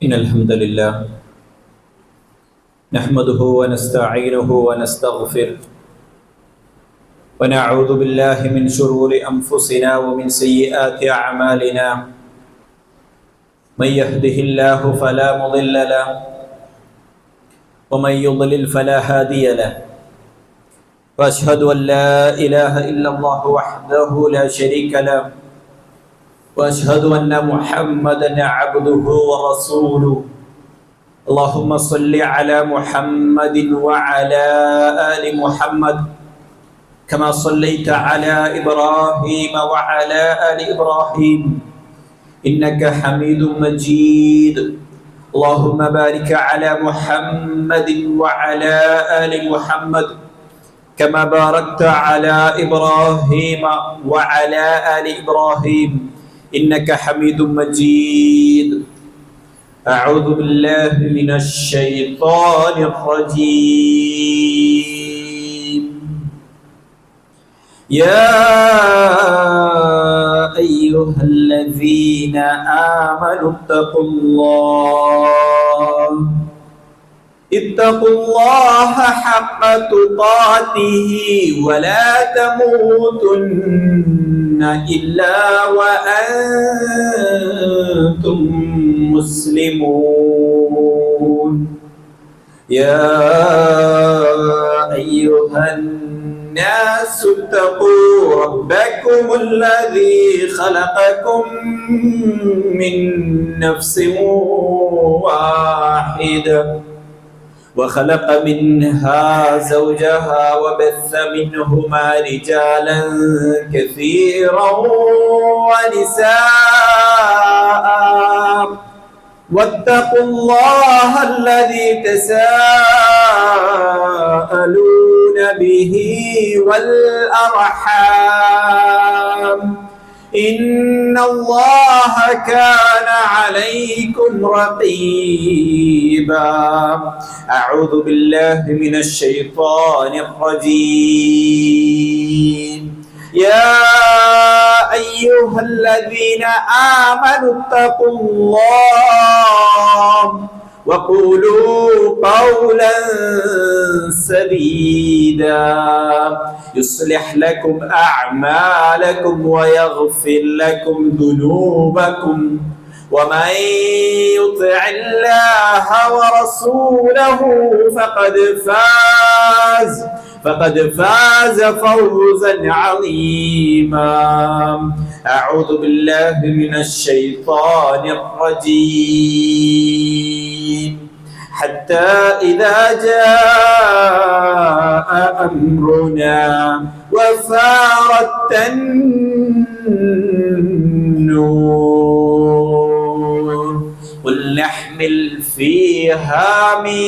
إن الحمد لله نحمده ونستعينه ونستغفره ونعوذ بالله من شرور أنفسنا ومن سيئات أعمالنا من يهده الله فلا مضل له ومن يضلل فلا هادي له وأشهد أن لا إله إلا الله وحده لا شريك له وأشهد أن محمدا عبده ورسوله اللهم صل على محمد وعلى آل محمد كما صليت على إبراهيم وعلى آل إبراهيم إنك حميد مجيد اللهم بارك على محمد وعلى آل محمد كما باركت على إبراهيم وعلى آل إبراهيم إنك حميد مجيد أعوذ بالله من الشيطان الرجيم يا أيها الذين آمنوا اتقوا الله حق تقاته ولا تموتن إلا وأنتم مسلمون يا أيها الناس اتقوا ربكم الذي خلقكم من نفس واحدة وخلق منها زوجها وبث منهما رجالا كثيرا ونساء واتقوا الله الذي تساءلون به والأرحام إن الله كان عليكم رقيبا أعوذ بالله من الشيطان الرجيم يا أيها الذين آمنوا اتقوا الله وقولوا قولا سديدا يصلح لكم أعمالكم ويغفر لكم ذنوبكم ومن يطع الله ورسوله فقد فاز فوزا عظيما أعوذ بالله من الشيطان الرجيم حتى إذا جاء أمرنا وفارت النور قل نحمل فيها من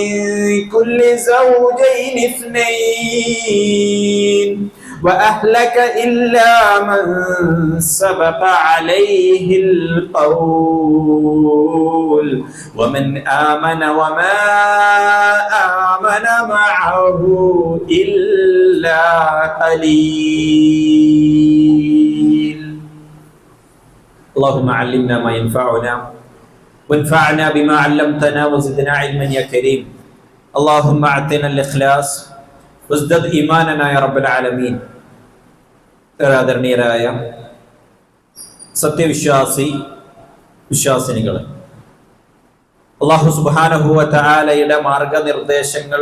كل زوجين اثنين وأهلك إلا من سبق عليه القول ومن آمن وما آمن معه إلا قليل اللهم علمنا ما ينفعنا وانفعنا بما علمتنا وزدنا علما يا كريم اللهم أعطنا الإخلاص وازدد إيماننا يا رب العالمين ആദരണീയരായ വിശ്വാസിനികളെ അല്ലാഹു സുബ്ഹാനഹു വ തആലയുടെ മാർഗനിർദ്ദേശങ്ങൾ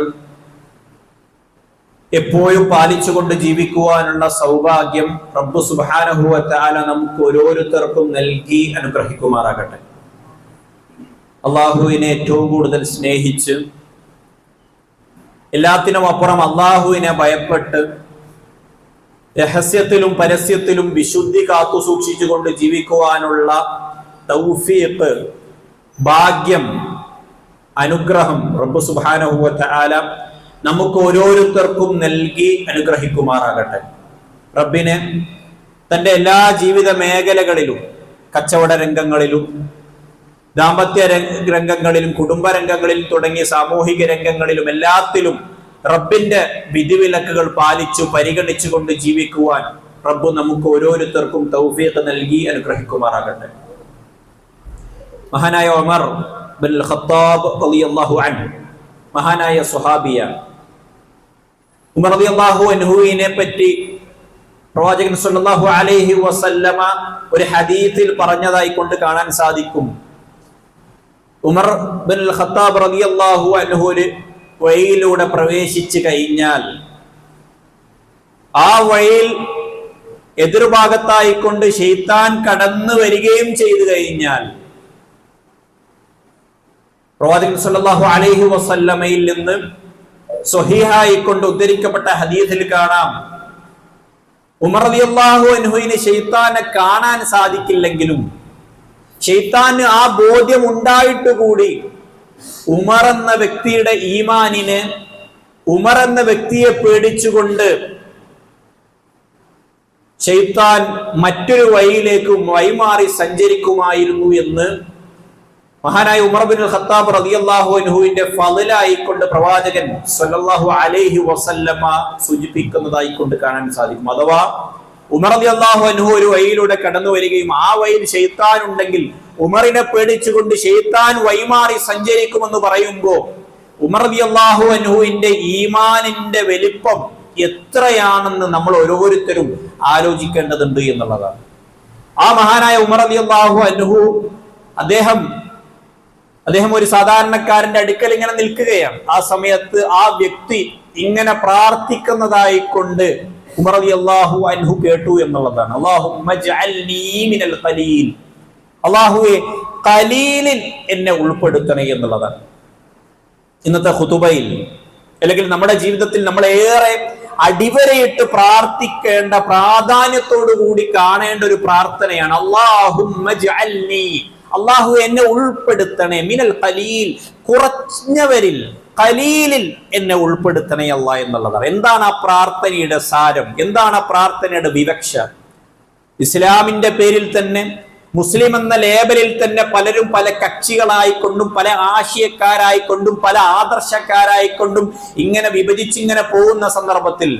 എപ്പോഴും പാലിച്ചുകൊണ്ട് ജീവിക്കുവാനുള്ള സൗഭാഗ്യം റബ്ബ് സുബ്ഹാനഹു വ തആല നമുക്ക് ഓരോരുത്തർക്കും നൽകി അനുഗ്രഹിക്കുമാറാകട്ടെ. അള്ളാഹുവിനെ ഏറ്റവും കൂടുതൽ സ്നേഹിച്ച് എല്ലാത്തിനും അപ്പുറം അള്ളാഹുവിനെ ഭയപ്പെട്ട് രഹസ്യത്തിലും പരസ്യത്തിലും വിശുദ്ധി കാത്തു സൂക്ഷിച്ചുകൊണ്ട് ജീവിക്കുവാനുള്ള തൗഫീഖ്, ഭാഗ്യം, അനുഗ്രഹം റബ്ബ് സുബ്ഹാനഹു വ തആല നമുക്ക് ഓരോരുത്തർക്കും നൽകി അനുഗ്രഹിക്കുമാറാകട്ടെ. റബ്ബിനെ തൻ്റെ എല്ലാ ജീവിത മേഖലകളിലും, കച്ചവട രംഗങ്ങളിലും, ദാമ്പത്യ രംഗങ്ങളിലും, കുടുംബ രംഗങ്ങളിലും തുടങ്ങിയ സാമൂഹിക രംഗങ്ങളിലും എല്ലാത്തിലും റബ്ബിന്റെ വിധിവിലക്കുകൾ പാലിച്ചു പരിഗണിച്ചുകൊണ്ട് ജീവിക്കുവാൻ റബ്ബ് നമുക്ക് ഓരോരുത്തർക്കും തൗഫീഖ് നൽകി അനുഗ്രഹിക്കുമാറാകട്ടെ. മഹാനായ ഉമർ ബിൻ ഖത്താബ് റളിയല്ലാഹു അൻഹു, മഹാനായ സ്വഹാബിയ. ഉമർ റളിയല്ലാഹു അൻഹുവിനെ പറ്റി പ്രവാചകൻ സല്ലല്ലാഹു അലൈഹി വസല്ലമ ഒരു ഹദീസിൽ പറഞ്ഞതായി കൊണ്ട് കാണാൻ സാധിക്കും. ഉമർ ബിൻ ഖത്താബ് റളിയല്ലാഹു അൻഹു ഒരു വഴിയിലൂടെ പ്രവേശിച്ചു കഴിഞ്ഞാൽ ആ വഴിയിൽ എതിർഭാഗത്തായിക്കൊണ്ട് ശൈത്താൻ കടന്നു വരികയും ചെയ്തു കഴിഞ്ഞാൽ പ്രവാചകൻ സല്ലല്ലാഹു അലൈഹി വസല്ലമയിൽ നിന്ന് സ്വഹീഹായിക്കൊണ്ട് ഉദ്ധരിക്കപ്പെട്ട ഹദീസിൽ കാണാം, ഉമർ റളിയല്ലാഹു അൻഹുവിന് ശൈത്താനെ കാണാൻ സാധിക്കില്ലെങ്കിലും ശൈത്താന് ആ ബോധ്യം ഉണ്ടായിട്ട് കൂടി ഉമർ എന്ന വ്യക്തിയുടെ ഈമാനിന്, ഉമർ എന്ന വ്യക്തിയെ പേടിച്ചുകൊണ്ട് ശൈത്താൻ മറ്റൊരു വഴിയിലേക്ക് വഴിമാറി സഞ്ചരിക്കുമായിരുന്നു എന്ന് മഹാനായ ഉമർ ബിൻ ഖത്താബ് റളിയല്ലാഹു അൻഹുവിന്റെ ഫളലായിക്കൊണ്ട് പ്രവാചകൻ സല്ലല്ലാഹു അലൈഹി വസല്ലമ സൂചിപ്പിക്കുന്നതായി കൊണ്ട് കാണാൻ സാധിക്കും. അഥവാ ഉമർ റളിയല്ലാഹു അൻഹു ഒരു വഴിയിലൂടെ കടന്നു വരികയും ആ വഴിയിൽ ശൈത്താൻ ഉണ്ടെങ്കിൽ ഉമറിനെ പേടിച്ചുകൊണ്ട് ശൈത്താൻ വഴിമാറി സഞ്ചരിക്കുമെന്ന് പറയുമ്പോൾ ഉമർ റളിയല്ലാഹു അൻഹുവിന്റെ ഈമാനിന്റെ വലിപ്പം എത്രയാണെന്ന് നമ്മൾ ഓരോരുത്തരും ആലോചിക്കേണ്ടതുണ്ട് എന്നുള്ളതാണ്. ആ മഹാനായ ഉമർ റളിയല്ലാഹു അൻഹു അദ്ദേഹം ഒരു സാധാരണക്കാരന്റെ അടുക്കൽ ഇങ്ങനെ നിൽക്കുകയാണ്. ആ സമയത്ത് ആ വ്യക്തി ഇങ്ങനെ പ്രാർത്ഥിക്കുന്നതായി കൊണ്ട് ഉമർ റളിയല്ലാഹു അൻഹു കേട്ടു എന്നുള്ളതാണ്. അല്ലാഹുമ്മ ജഅൽനീ മിനൽ ഖലീൽ, അല്ലാഹുവേ ഖലീലിൽ എന്നെ ഉൾപ്പെടുത്തണേ എന്നുള്ളതാണ്. ഇന്നത്തെ ഖുതുബയിൽ അല്ലെങ്കിൽ നമ്മുടെ ജീവിതത്തിൽ നമ്മൾ ഏറെ അടിവരയിട്ട് പ്രാർത്ഥിക്കേണ്ട, പ്രാധാന്യത്തോടു കൂടി കാണേണ്ട ഒരു പ്രാർത്ഥനയാണ് അല്ലാഹുമ്മ ജഅൽനീ, അല്ലാഹു എന്നെ ഉൾപ്പെടുത്തണേ, മിനൽ ഖലീൽ, കുറഞ്ഞവരിൽ, ഖലീലിൽ എന്നെ ഉൾപ്പെടുത്തണേ അല്ലാഹ് എന്നുള്ളതാണ്. എന്താണ് ആ പ്രാർത്ഥനയുടെ സാരം? എന്താണ് ആ പ്രാർത്ഥനയുടെ വിവക്ഷ? ഇസ്ലാമിന്റെ പേരിൽ തന്നെ, മുസ്ലിം എന്ന ലേബലിൽ തന്നെ പലരും പല കക്ഷികളായിക്കൊണ്ടും പല ആശയക്കാരായിക്കൊണ്ടും പല ആദർശക്കാരായിക്കൊണ്ടും ഇങ്ങനെ വിഭജിച്ചിങ്ങനെ പോകുന്ന സന്ദർഭത്തിൽ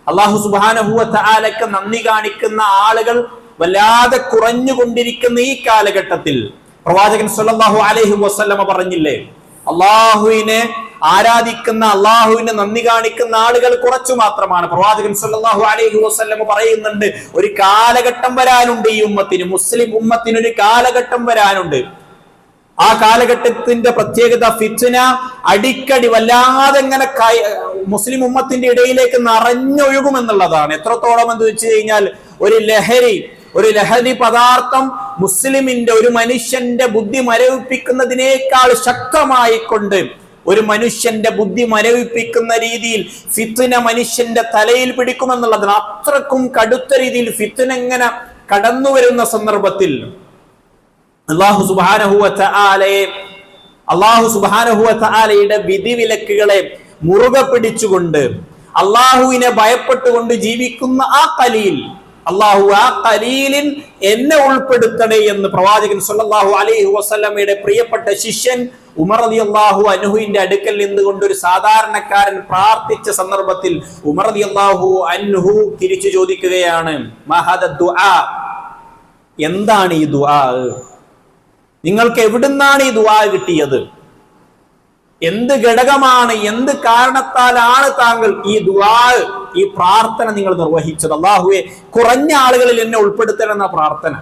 അല്ലാഹു സുബ്ഹാനഹു വ തആലക്ക് നന്ദി കാണിക്കുന്ന ആളുകൾ വല്ലാതെ കുറഞ്ഞുകൊണ്ടിരിക്കുന്ന ഈ കാലഘട്ടത്തിൽ പ്രവാചകൻ സല്ലല്ലാഹു അലൈഹി വസല്ലമ പറഞ്ഞില്ലേ, അള്ളാഹുവിനെ ആരാധിക്കുന്ന, അള്ളാഹുവിനെ നന്ദി കാണിക്കുന്ന ആളുകൾ കുറച്ചു മാത്രമാണ്. പ്രവാചകൻ സല്ലല്ലാഹു അലൈഹി വസല്ലമ പറയുന്നുണ്ട്, ഒരു കാലഘട്ടം വരാനുണ്ട് ഈ ഉമ്മത്തിന്, മുസ്ലിം ഉമ്മത്തിന് ഒരു കാലഘട്ടം വരാനുണ്ട്. ആ കാലഘട്ടത്തിന്റെ പ്രത്യേകത ഫിത്ന അടിക്കടി വല്ലാതെ ഇങ്ങനെ മുസ്ലിം ഉമ്മത്തിന്റെ ഇടയിലേക്ക് നിറഞ്ഞൊഴുകുമെന്നുള്ളതാണ്. എത്രത്തോളം എന്ന് വെച്ച് കഴിഞ്ഞാൽ ഒരു ലഹരി പദാർത്ഥം മുസ്ലിമിന്റെ, ഒരു മനുഷ്യന്റെ ബുദ്ധി മരവിപ്പിക്കുന്നതിനേക്കാൾ ശക്തമായി കൊണ്ട്, ഒരു മനുഷ്യന്റെ ബുദ്ധി മരവിപ്പിക്കുന്ന രീതിയിൽ ഫിത്ന മനുഷ്യന്റെ തലയിൽ പിടിക്കുമെന്നുള്ളതാണ്. അത്രക്കും കടുത്ത രീതിയിൽ ഫിത്ന ഇങ്ങനെ കടന്നു വരുന്ന സന്ദർഭത്തിൽ അല്ലാഹു സുബ്ഹാനഹു വ തആലയുടെ വിധിവിലക്കുകളെ മുറുകെ പിടിച്ചുകൊണ്ട് അള്ളാഹുവിനെ ഭയപ്പെട്ടുകൊണ്ട് ജീവിക്കുന്ന ആ ഖലീൽ, അള്ളാഹു ആ ഖലീലിൽ എന്നെ ഉൾപ്പെടുത്തണേ എന്ന് പ്രവാചകൻ സല്ലല്ലാഹു അലൈഹി വസല്ലമയുടെ പ്രിയപ്പെട്ട ശിഷ്യൻ ഉമർ റളിയല്ലാഹു അൻഹുവിന്റെ അടുക്കൽ നിന്നുകൊണ്ട് ഒരു സാധാരണക്കാരൻ പ്രാർത്ഥിച്ച സന്ദർഭത്തിൽ ഉമർ റളിയല്ലാഹു അൻഹു തിരിച്ചു ചോദിക്കുകയാണ്, മഹദ ദുആ, എന്താണ് ഈ ദുആ? നിങ്ങൾക്ക് എവിടുന്നാണ് ഈ ദുആ കിട്ടിയത്? എന്ത് ഘടകമാണ്, എന്ത് കാരണത്താലാണ് താങ്കൾ ഈ ദുആ, ഈ പ്രാർത്ഥന നിങ്ങൾ നിർവഹിച്ചത്? അല്ലാഹുവേ കുറഞ്ഞ ആളുകളിൽ എന്നെ ഉൾപ്പെടുത്തണം എന്ന പ്രാർത്ഥന.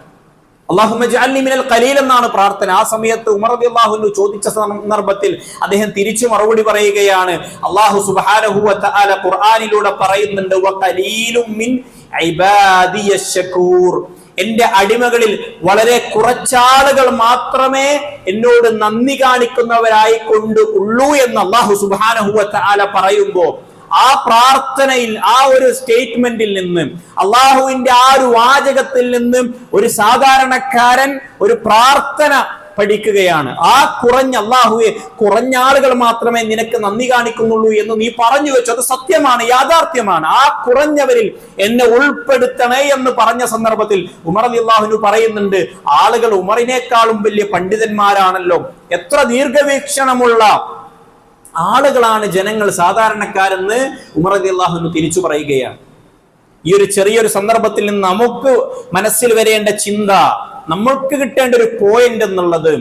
അല്ലാഹുമ്മ ജഅൽനി മിനൽ ഖലീൽ എന്നാണ് പ്രാർത്ഥന. ആ സമയത്ത് ഉമർ റളിയല്ലാഹു അൻഹു ചോദിച്ച സന്ദർഭത്തിൽ അദ്ദേഹം തിരിച്ചു മറുപടി പറയുകയാണ്, അല്ലാഹു സുബ്ഹാനഹു വ തആല ഖുർആനിലൂടെ പറയുന്നുണ്ട്, വഖലീലും മിൻ ഇബാദിയശ് ശകൂർ, എന്റെ അടിമകളിൽ വളരെ കുറച്ചാളുകൾ മാത്രമേ എന്നോട് നന്ദി കാണിക്കുന്നവരായി കൊണ്ട് ഉള്ളൂ എന്ന് അല്ലാഹു സുബ്ഹാനഹു വ തആല പറയുമ്പോൾ ആ പ്രാർത്ഥനയിൽ, ആ ഒരു സ്റ്റേറ്റ്മെന്റിൽ നിന്ന്, അള്ളാഹുവിന്റെ ആ ഒരു വാചകത്തിൽ നിന്നും ഒരു സാധാരണക്കാരൻ ഒരു പ്രാർത്ഥന പഠിക്കുകയാണ്. ആ കുറഞ്ഞ, അള്ളാഹുവെ കുറഞ്ഞ ആളുകൾ മാത്രമേ നിനക്ക് നന്ദി കാണിക്കുന്നുള്ളൂ എന്ന് നീ പറഞ്ഞു വെച്ചു. അത് സത്യമാണ്, യാഥാർത്ഥ്യമാണ്. ആ കുറഞ്ഞവരിൽ എന്നെ ഉൾപ്പെടുത്തണേ എന്ന് പറഞ്ഞ സന്ദർഭത്തിൽ ഉമർ റളിയല്ലാഹു അൻഹു പറയുന്നുണ്ട്, ആളുകൾ ഉമറിനേക്കാളും വലിയ പണ്ഡിതന്മാരാണല്ലോ, എത്ര ദീർഘവീക്ഷണമുള്ള ആളുകളാണ് ജനങ്ങൾ, സാധാരണക്കാരെന്ന് ഉമർ റളിയല്ലാഹു അൻഹു തിരിച്ചു പറയുകയാണ്. ഈ ഒരു ചെറിയൊരു സന്ദർഭത്തിൽ നിന്ന് നമുക്ക് മനസ്സിൽ വരേണ്ട ചിന്ത, നമ്മൾക്ക് കിട്ടേണ്ട ഒരു പോയിന്റ് എന്നുള്ളത്,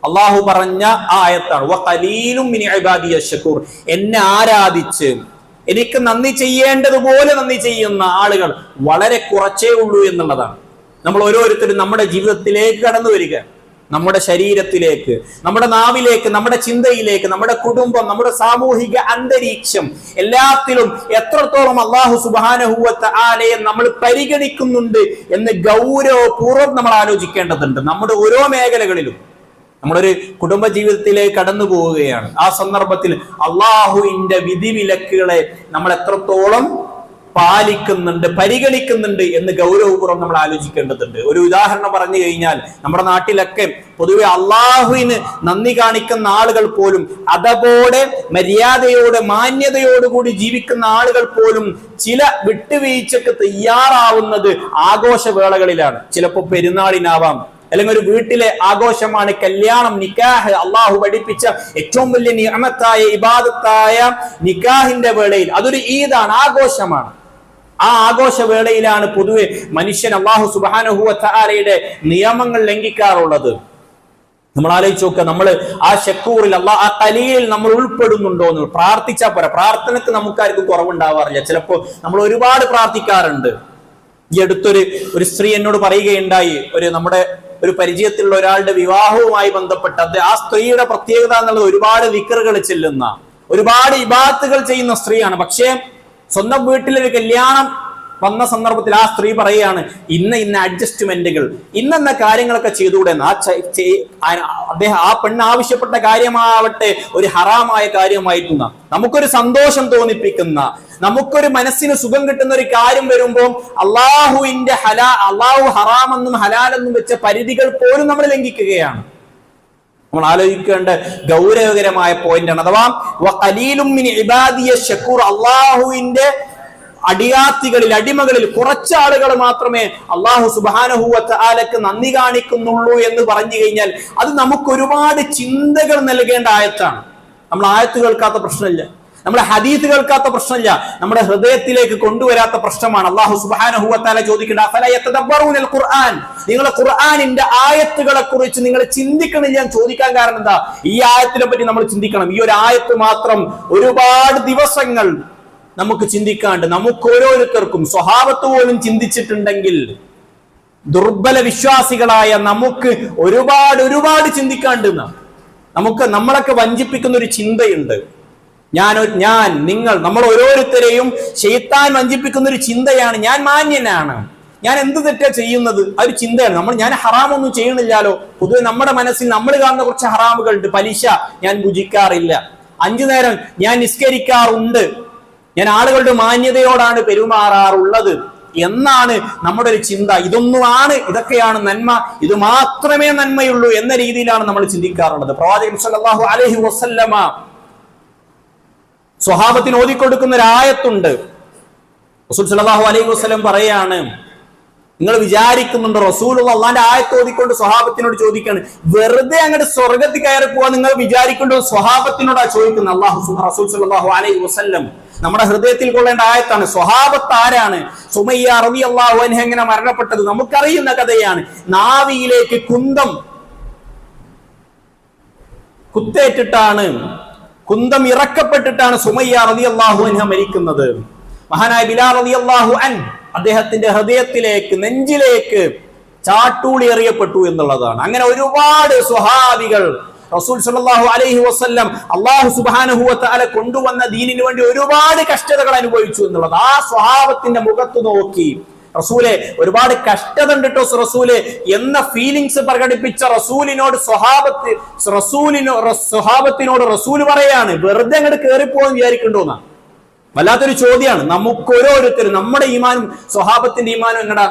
അള്ളാഹു പറഞ്ഞ ആ ആയത്താണ്. വഖലീലും മിൻ ഇബാദിയശ് ശകൂർ. എന്നെ ആരാധിച്ച് എനിക്ക് നന്ദി ചെയ്യേണ്ടതുപോലെ നന്ദി ചെയ്യുന്ന ആളുകൾ വളരെ കുറച്ചേ ഉള്ളൂ എന്നുള്ളതാണ്. നമ്മൾ ഓരോരുത്തരും നമ്മുടെ ജീവിതത്തിലേക്ക് കടന്നു വരിക, നമ്മുടെ ശരീരത്തിലേക്ക്, നമ്മുടെ നാവിലേക്ക്, നമ്മുടെ ചിന്തയിലേക്ക്, നമ്മുടെ കുടുംബം, നമ്മുടെ സാമൂഹിക അന്തരീക്ഷം, എല്ലാത്തിലും എത്രത്തോളം അല്ലാഹു സുബ്ഹാനഹു വ തആലയെ നമ്മൾ പരിഗണിക്കുന്നുണ്ട് എന്ന് ഗൗരവപൂർവ്വം നമ്മൾ ആലോചിക്കേണ്ടതുണ്ട്. നമ്മുടെ ഓരോ മേഖലകളിലും നമ്മളൊരു കുടുംബ ജീവിതത്തിലേക്ക് കടന്നു പോവുകയാണ്. ആ സന്ദർഭത്തിൽ അള്ളാഹുവിന്റെ വിധിവിലക്കുകളെ നമ്മൾ എത്രത്തോളം പാലിക്കുന്നുണ്ട്, പരിഗണിക്കുന്നുണ്ട് എന്ന് ഗൗരവപൂർവ്വം നമ്മൾ ആലോചിക്കേണ്ടതുണ്ട്. ഒരു ഉദാഹരണം പറഞ്ഞു കഴിഞ്ഞാൽ, നമ്മുടെ നാട്ടിലൊക്കെ പൊതുവെ അള്ളാഹുവിന് നന്ദി കാണിക്കുന്ന ആളുകൾ പോലും, അതോടെ മര്യാദയോടെ മാന്യതയോടുകൂടി ജീവിക്കുന്ന ആളുകൾ പോലും ചില വിട്ടുവീഴ്ചക്ക് തയ്യാറാവുന്നത് ആഘോഷവേളകളിലാണ്. ചിലപ്പോൾ പെരുന്നാളിനാവാം, അല്ലെങ്കിൽ ഒരു വീട്ടിലെ ആഘോഷമാണ് കല്യാണം, നിക്കാഹ്. അള്ളാഹു പഠിപ്പിച്ച ഏറ്റവും വലിയ നിഅമത്തായ ഇബാദത്തായ നിക്കാഹിന്റെ വേളയിൽ അതൊരു ഈദാണ്, ആഘോഷമാണ്. ആ ആഘോഷവേളയിലാണ് പൊതുവെ മനുഷ്യൻ അല്ലാഹു സുബ്ഹാനഹു വ തആലയുടെ നിയമങ്ങൾ ലംഘിക്കാറുള്ളത്. നമ്മൾ ആലോചിച്ച് നോക്കുക, നമ്മൾ ആ ശക്കൂറിൽ ആ ഖലീലിൽ നമ്മൾ ഉൾപ്പെടുന്നുണ്ടോ എന്ന്. പ്രാർത്ഥിച്ചാൽ പോരാ, പ്രാർത്ഥനക്ക് നമുക്കാർക്കും കുറവുണ്ടാവാറില്ല. ചിലപ്പോൾ നമ്മൾ ഒരുപാട് പ്രാർത്ഥിക്കാറുണ്ട്. ഈ അടുത്തൊരു സ്ത്രീ എന്നോട് പറയുകയുണ്ടായി, നമ്മുടെ ഒരു പരിചയത്തിലുള്ള ഒരാളുടെ വിവാഹവുമായി ബന്ധപ്പെട്ട് ആ സ്ത്രീയുടെ പ്രത്യേകത എന്നുള്ളത് ഒരുപാട് ദിക്റുകൾ ചെല്ലുന്ന, ഒരുപാട് ഇബാദത്തുകൾ ചെയ്യുന്ന സ്ത്രീയാണ്. പക്ഷേ സ്വന്തം വീട്ടിലൊരു കല്യാണം വന്ന സന്ദർഭത്തിൽ ആ സ്ത്രീ പറയുകയാണ്, ഇന്ന അഡ്ജസ്റ്റ്മെന്റുകൾ, ഇന്നെന്ന കാര്യങ്ങളൊക്കെ ചെയ്തുകൂടെ. ആ പെണ്ണ് ആവശ്യപ്പെട്ട കാര്യമാവട്ടെ ഒരു ഹറാമായ കാര്യമായിട്ടുന്ന, നമുക്കൊരു സന്തോഷം തോന്നിപ്പിക്കുന്ന, നമുക്കൊരു മനസ്സിന് സുഖം കിട്ടുന്ന ഒരു കാര്യം വരുമ്പോൾ അള്ളാഹുവിന്റെ അള്ളാഹു ഹറാമെന്നും ഹലാലെന്നും വെച്ച പരിധികൾ പോലും നമ്മൾ ലംഘിക്കുകയാണ്. നമ്മൾ ആലോചിക്കേണ്ട ഗൗരവകരമായ പോയിന്റാണ്. അഥവാ വഖലീലും മിൻ ഇബാദിയശ് ശകൂർ, അള്ളാഹുവിന്റെ അടിമകളിൽ കുറച്ച് ആളുകൾ മാത്രമേ അല്ലാഹു സുബ്ഹാനഹു വ തആലക്ക് നന്ദി കാണിക്കുന്നുള്ളൂ എന്ന് പറഞ്ഞു കഴിഞ്ഞാൽ അത് നമുക്ക് ഒരുപാട് ചിന്തകൾ നൽകേണ്ട ആയത്താണ്. നമ്മൾ ആയത്ത് കേൾക്കാത്ത പ്രശ്നമില്ല, നമ്മുടെ ഹദീസ് കേൾക്കാത്ത പ്രശ്നമില്ല, നമ്മുടെ ഹൃദയത്തിലേക്ക് കൊണ്ടുവരാത്ത പ്രശ്നമാണ്. അല്ലാഹു സുബ്ഹാനഹു വ തആല ചോദിക്കേണ്ട, അഫലാ യതദബ്ബറൂനൽ ഖുർആൻ, നിങ്ങൾ ഖുർആനിന്റെ ആയത്തുകളെ കുറിച്ച് നിങ്ങൾ ചിന്തിക്കണില്ല എന്ന് ചോദിക്കാൻ കാരണം എന്താ? ഈ ആയത്തിനെ പറ്റി നമ്മൾ ചിന്തിക്കണം. ഈ ഒരു ആയത്ത് മാത്രം ഒരുപാട് ദിവസങ്ങൾ നമുക്ക് ചിന്തിക്കാണ്ട്, നമുക്ക് ഓരോരുത്തർക്കും, സ്വഹാബത്ത് പോലും ചിന്തിച്ചിട്ടുണ്ടെങ്കിൽ ദുർബല വിശ്വാസികളായ നമുക്ക് ഒരുപാട് ചിന്തിക്കാണ്ട്. നമ്മളൊക്കെ വഞ്ചിപ്പിക്കുന്ന ഒരു ചിന്തയുണ്ട്. നമ്മൾ ഓരോരുത്തരെയും ശൈത്താൻ വഞ്ചിപ്പിക്കുന്ന ഒരു ചിന്തയാണ്, ഞാൻ മാന്യനാണ്, ഞാൻ എന്ത് തെറ്റാ ചെയ്യുന്നത്, ആ ഒരു ചിന്തയാണ്. ഞാൻ ഹറാമൊന്നും ചെയ്യണില്ലല്ലോ. പൊതുവെ നമ്മുടെ മനസ്സിൽ നമ്മൾ കാണുന്ന കുറച്ച് ഹറാമുകളുണ്ട്. പലിശ ഞാൻ ഭുജിക്കാറില്ല, 5 നേരം ഞാൻ നിസ്കരിക്കാറുണ്ട്, ഞാൻ ആളുകളുടെ മാന്യതയോടാണ് പെരുമാറാറുള്ളത് എന്നാണ് നമ്മുടെ ഒരു ചിന്ത. ഇതൊക്കെയാണ് നന്മ, ഇത് മാത്രമേ നന്മയുള്ളൂ എന്ന രീതിയിലാണ് നമ്മൾ ചിന്തിക്കാറുള്ളത്. പ്രവാചകൻ സല്ലല്ലാഹു അലൈഹി വസല്ലമ സ്വഹാബത്തിന് ഓതിക്കൊടുക്കുന്ന ഒരു ആയത്തുണ്ട്. റസൂൽ സല്ലല്ലാഹു അലൈഹി വസല്ലം പറയാണ്, നിങ്ങൾ വിചാരിക്കുന്നുണ്ടോ റസൂലുള്ള അള്ളാന്റെ ആയത്ത് ഓതിക്കൊണ്ട് സ്വഹാബത്തിനോട് ചോദിക്കാണ്, വെറുതെ അങ്ങോട്ട് സ്വർഗത്തിൽ കയറി പോവാൻ നിങ്ങൾ വിചാരിക്കുന്നുണ്ടോ? സ്വഹാബത്തിനോടാ ചോദിക്കുന്നത്. റസൂൽ സല്ലല്ലാഹു അലൈഹി വസല്ലം നമ്മുടെ ഹൃദയത്തിൽ കൊള്ളേണ്ട ആയത്താണ്. സ്വഹാബത്ത് ആരാണ്? സുമയ്യ റളിയല്ലാഹു അൻഹ എങ്ങനെ മരണപ്പെട്ടത് നമുക്കറിയുന്ന കഥയാണ്. നാവിയിലേക്ക് കുന്തം ഇറക്കപ്പെട്ടിട്ടാണ് സുമയ്യ റളിയല്ലാഹു അൻഹ മരിക്കുന്നത്. മഹാനായ ബിലാൽ റളിയല്ലാഹു അൻഹു അദ്ദേഹത്തിന്റെ ഹൃദയത്തിലേക്ക്, നെഞ്ചിലേക്ക് ചാട്ടൂളി എറിയപ്പെട്ടു എന്നുള്ളതാണ്. അങ്ങനെ ഒരുപാട് സ്വഹാബികൾ റസൂൽ സല്ലല്ലാഹു അലൈഹി വസല്ലം അല്ലാഹു സുബ്ഹാനഹു വ തആല കൊണ്ടുവന്ന ദീനിനു വേണ്ടി ഒരുപാട് കഷ്ടതകൾ അനുഭവിച്ചു എന്നുള്ളത്. ആ സ്വഹാബത്തിന്റെ മുഖത്ത് നോക്കി റസൂലെ ഒരുപാട് കഷ്ടത ഉണ്ട് ട്ടോ റസൂലെ എന്ന ഫീലിങ്സ് പ്രകടിപ്പിച്ച റസൂലിനോട് സ്വഹാബത്തിനോട് റസൂൽ പറയാണ്, വെറുതെ അങ്ങോട്ട് കയറിപ്പോന്ന് വിചാരിക്കണ്ടോന്നാ. വല്ലാത്തൊരു ചോദ്യമാണ്. നമുക്ക് ഓരോരുത്തരും നമ്മുടെ ഈമാനും സ്വഹാബത്തിന്റെ ഈമാനും എങ്ങടാ?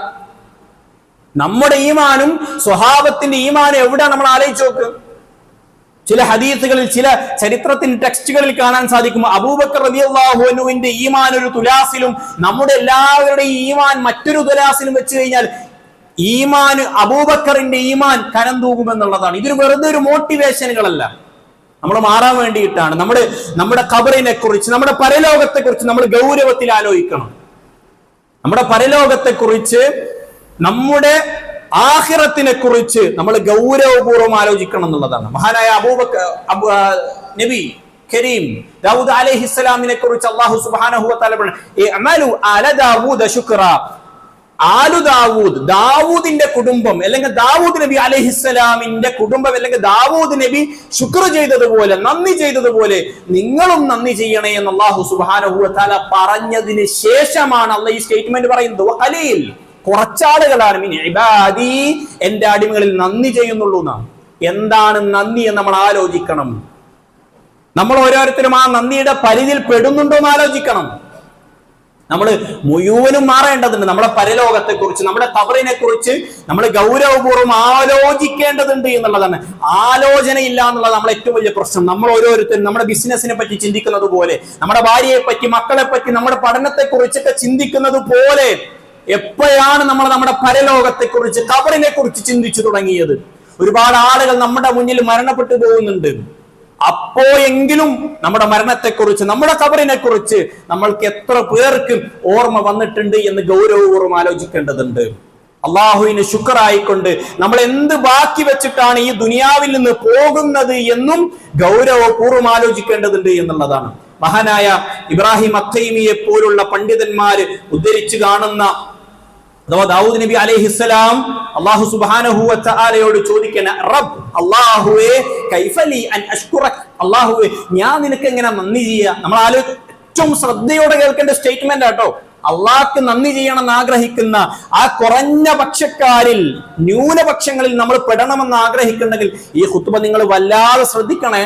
നമ്മുടെ ഈമാനും സ്വഹാബത്തിന്റെ ഈമാനും എവിടാ? നമ്മൾ ആലോചിച്ച് നോക്ക്. ചില ഹദീസുകളിൽ, ചില ചരിത്രത്തിന്റെ ടെക്സ്റ്റുകളിൽ കാണാൻ സാധിക്കും, അബൂബക്കർ റളിയല്ലാഹു അൻഹുവിന്റെ ഈമാൻ ഒരു തുലാസിലും നമ്മുടെ എല്ലാവരുടെയും ഈമാൻ മറ്റൊരു തുലാസിലും വെച്ച് കഴിഞ്ഞാൽ അബൂബക്കറിന്റെ ഈമാൻ കനം തൂകുമെന്നുള്ളതാണ്. ഇതൊരു വെറുതെ ഒരു മോട്ടിവേഷനുകളല്ല, നമ്മൾ മാറാൻ വേണ്ടിയിട്ടാണ്. നമ്മുടെ ഖബറിനെ കുറിച്ച്, നമ്മുടെ പരലോകത്തെ കുറിച്ച് നമ്മൾ ഗൗരവത്തിൽ ആലോചിക്കണം. നമ്മുടെ പരലോകത്തെ കുറിച്ച്, നമ്മുടെ ആഖിറത്തിനെ കുറിച്ച് നമ്മൾ ഗൗരവപൂർവ്വം ആലോചിക്കണം എന്നുള്ളതാണ്. മഹാനായ നബി കരീം ദാവൂദ് അലൈഹിസ്സലാമിനെ കുറിച്ച് അല്ലാഹു സുബ്ഹാനഹു വ തആല പറഞ്ഞു, ആലു ദാവൂദ്, ദാവൂദിന്റെ കുടുംബം അല്ലെങ്കിൽ ദാവൂദ് നബി അലൈഹിസ്സലാമിന്റെ കുടുംബം അല്ലെങ്കിൽ ദാവൂദ് നബി ശുക്ർ ചെയ്തതുപോലെ, നന്ദി ചെയ്തതുപോലെ നിങ്ങളും നന്ദി ചെയ്യണേ എന്ന് അല്ലാഹു സുബ്ഹാനഹു വ തആല പറഞ്ഞതിന് ശേഷമാണ് അല്ലാഹു ഈ സ്റ്റേറ്റ്മെന്റ് പറയുന്നത്. ഖലീൽ, കുറച്ചാളുകളാണ് മിൻ ഇബാദി, എന്റെ അടിമകളിൽ നന്ദി ചെയ്യുന്നുള്ളൂ എന്നാണ്. എന്താണ് നന്ദി എന്ന് നമ്മൾ ആലോചിക്കണം. നമ്മൾ ഓരോരുത്തരും ആ നന്ദിയുടെ പരിധിയിൽ പെടുന്നുണ്ടോ എന്ന് ആലോചിക്കണം. നമ്മൾ മുഴുവനും മാറേണ്ടതുണ്ട്. നമ്മുടെ പരലോകത്തെ കുറിച്ച്, നമ്മുടെ ഖബറിനെ കുറിച്ച് നമ്മൾ ഗൗരവപൂർവ്വം ആലോചിക്കേണ്ടതുണ്ട് എന്നുള്ളതാണ്. ആലോചനയില്ല എന്നുള്ളത് നമ്മളെ ഏറ്റവും വലിയ പ്രശ്നം. നമ്മൾ ഓരോരുത്തരും നമ്മുടെ ബിസിനസിനെ പറ്റി ചിന്തിക്കുന്നത് പോലെ, നമ്മുടെ ഭാര്യയെ പറ്റി, മക്കളെ പറ്റി, നമ്മുടെ പഠനത്തെ കുറിച്ചൊക്കെ ചിന്തിക്കുന്നത് പോലെ എപ്പോഴാണ് നമ്മൾ നമ്മുടെ പരലോകത്തെ കുറിച്ച്, ഖബറിനെ കുറിച്ച് ചിന്തിച്ചു തുടങ്ങിയത്? ഒരുപാട് ആളുകൾ നമ്മുടെ മുന്നിൽ മരണപ്പെട്ടു പോകുന്നുണ്ട്. അപ്പോഴെങ്കിലും നമ്മുടെ മരണത്തെക്കുറിച്ച്, നമ്മുടെ ഖബറിനെ കുറിച്ച് നമ്മൾക്ക് എത്ര പേർക്ക് ഓർമ്മ വന്നിട്ടുണ്ട് എന്ന് ഗൗരവപൂർവ്വം ആലോചിക്കേണ്ടതുണ്ട്. അള്ളാഹുവിന് ശുക്റായിക്കൊണ്ട് നമ്മൾ എന്ത് ബാക്കി വെച്ചിട്ടാണ് ഈ ദുനിയാവിൽ നിന്ന് പോകുന്നത് എന്നും ഗൗരവപൂർവ്വം ആലോചിക്കേണ്ടതുണ്ട് എന്നുള്ളതാണ്. മഹാനായ ഇബ്രാഹിം അത്തൈമിയെ പോലുള്ള പണ്ഡിതന്മാര് ഉദ്ധരിച്ചു കാണുന്ന അഥവാ ദാവൂദ് നബി അലൈഹിസ്സലാം അല്ലാഹു സുബ്ഹാനഹു വ തആലയോട് ചോദിക്കണ, റബ്ബ്, അല്ലാഹുവേ, കൈഫ ലി അൻ അഷ്കുറക്, അല്ലാഹുവേ, ഞാൻ നിനക്ക് എങ്ങനെ നന്ദി ചെയ്യാ? നമ്മൾ ഏറ്റവും ശ്രദ്ധയോടെ കേൾക്കേണ്ട സ്റ്റേറ്റ്മെന്റ് ആട്ടോ. അള്ളാഹ്ക്ക് നന്ദി ചെയ്യണമെന്ന് ആഗ്രഹിക്കുന്ന ആ കുറഞ്ഞ പക്ഷക്കാരിൽ, ന്യൂനപക്ഷങ്ങളിൽ നമ്മൾ പെടണമെന്ന് ആഗ്രഹിക്കുന്നുണ്ടെങ്കിൽ ഈ ഖുത്ബ നിങ്ങൾ വല്ലാതെ ശ്രദ്ധിക്കണേ.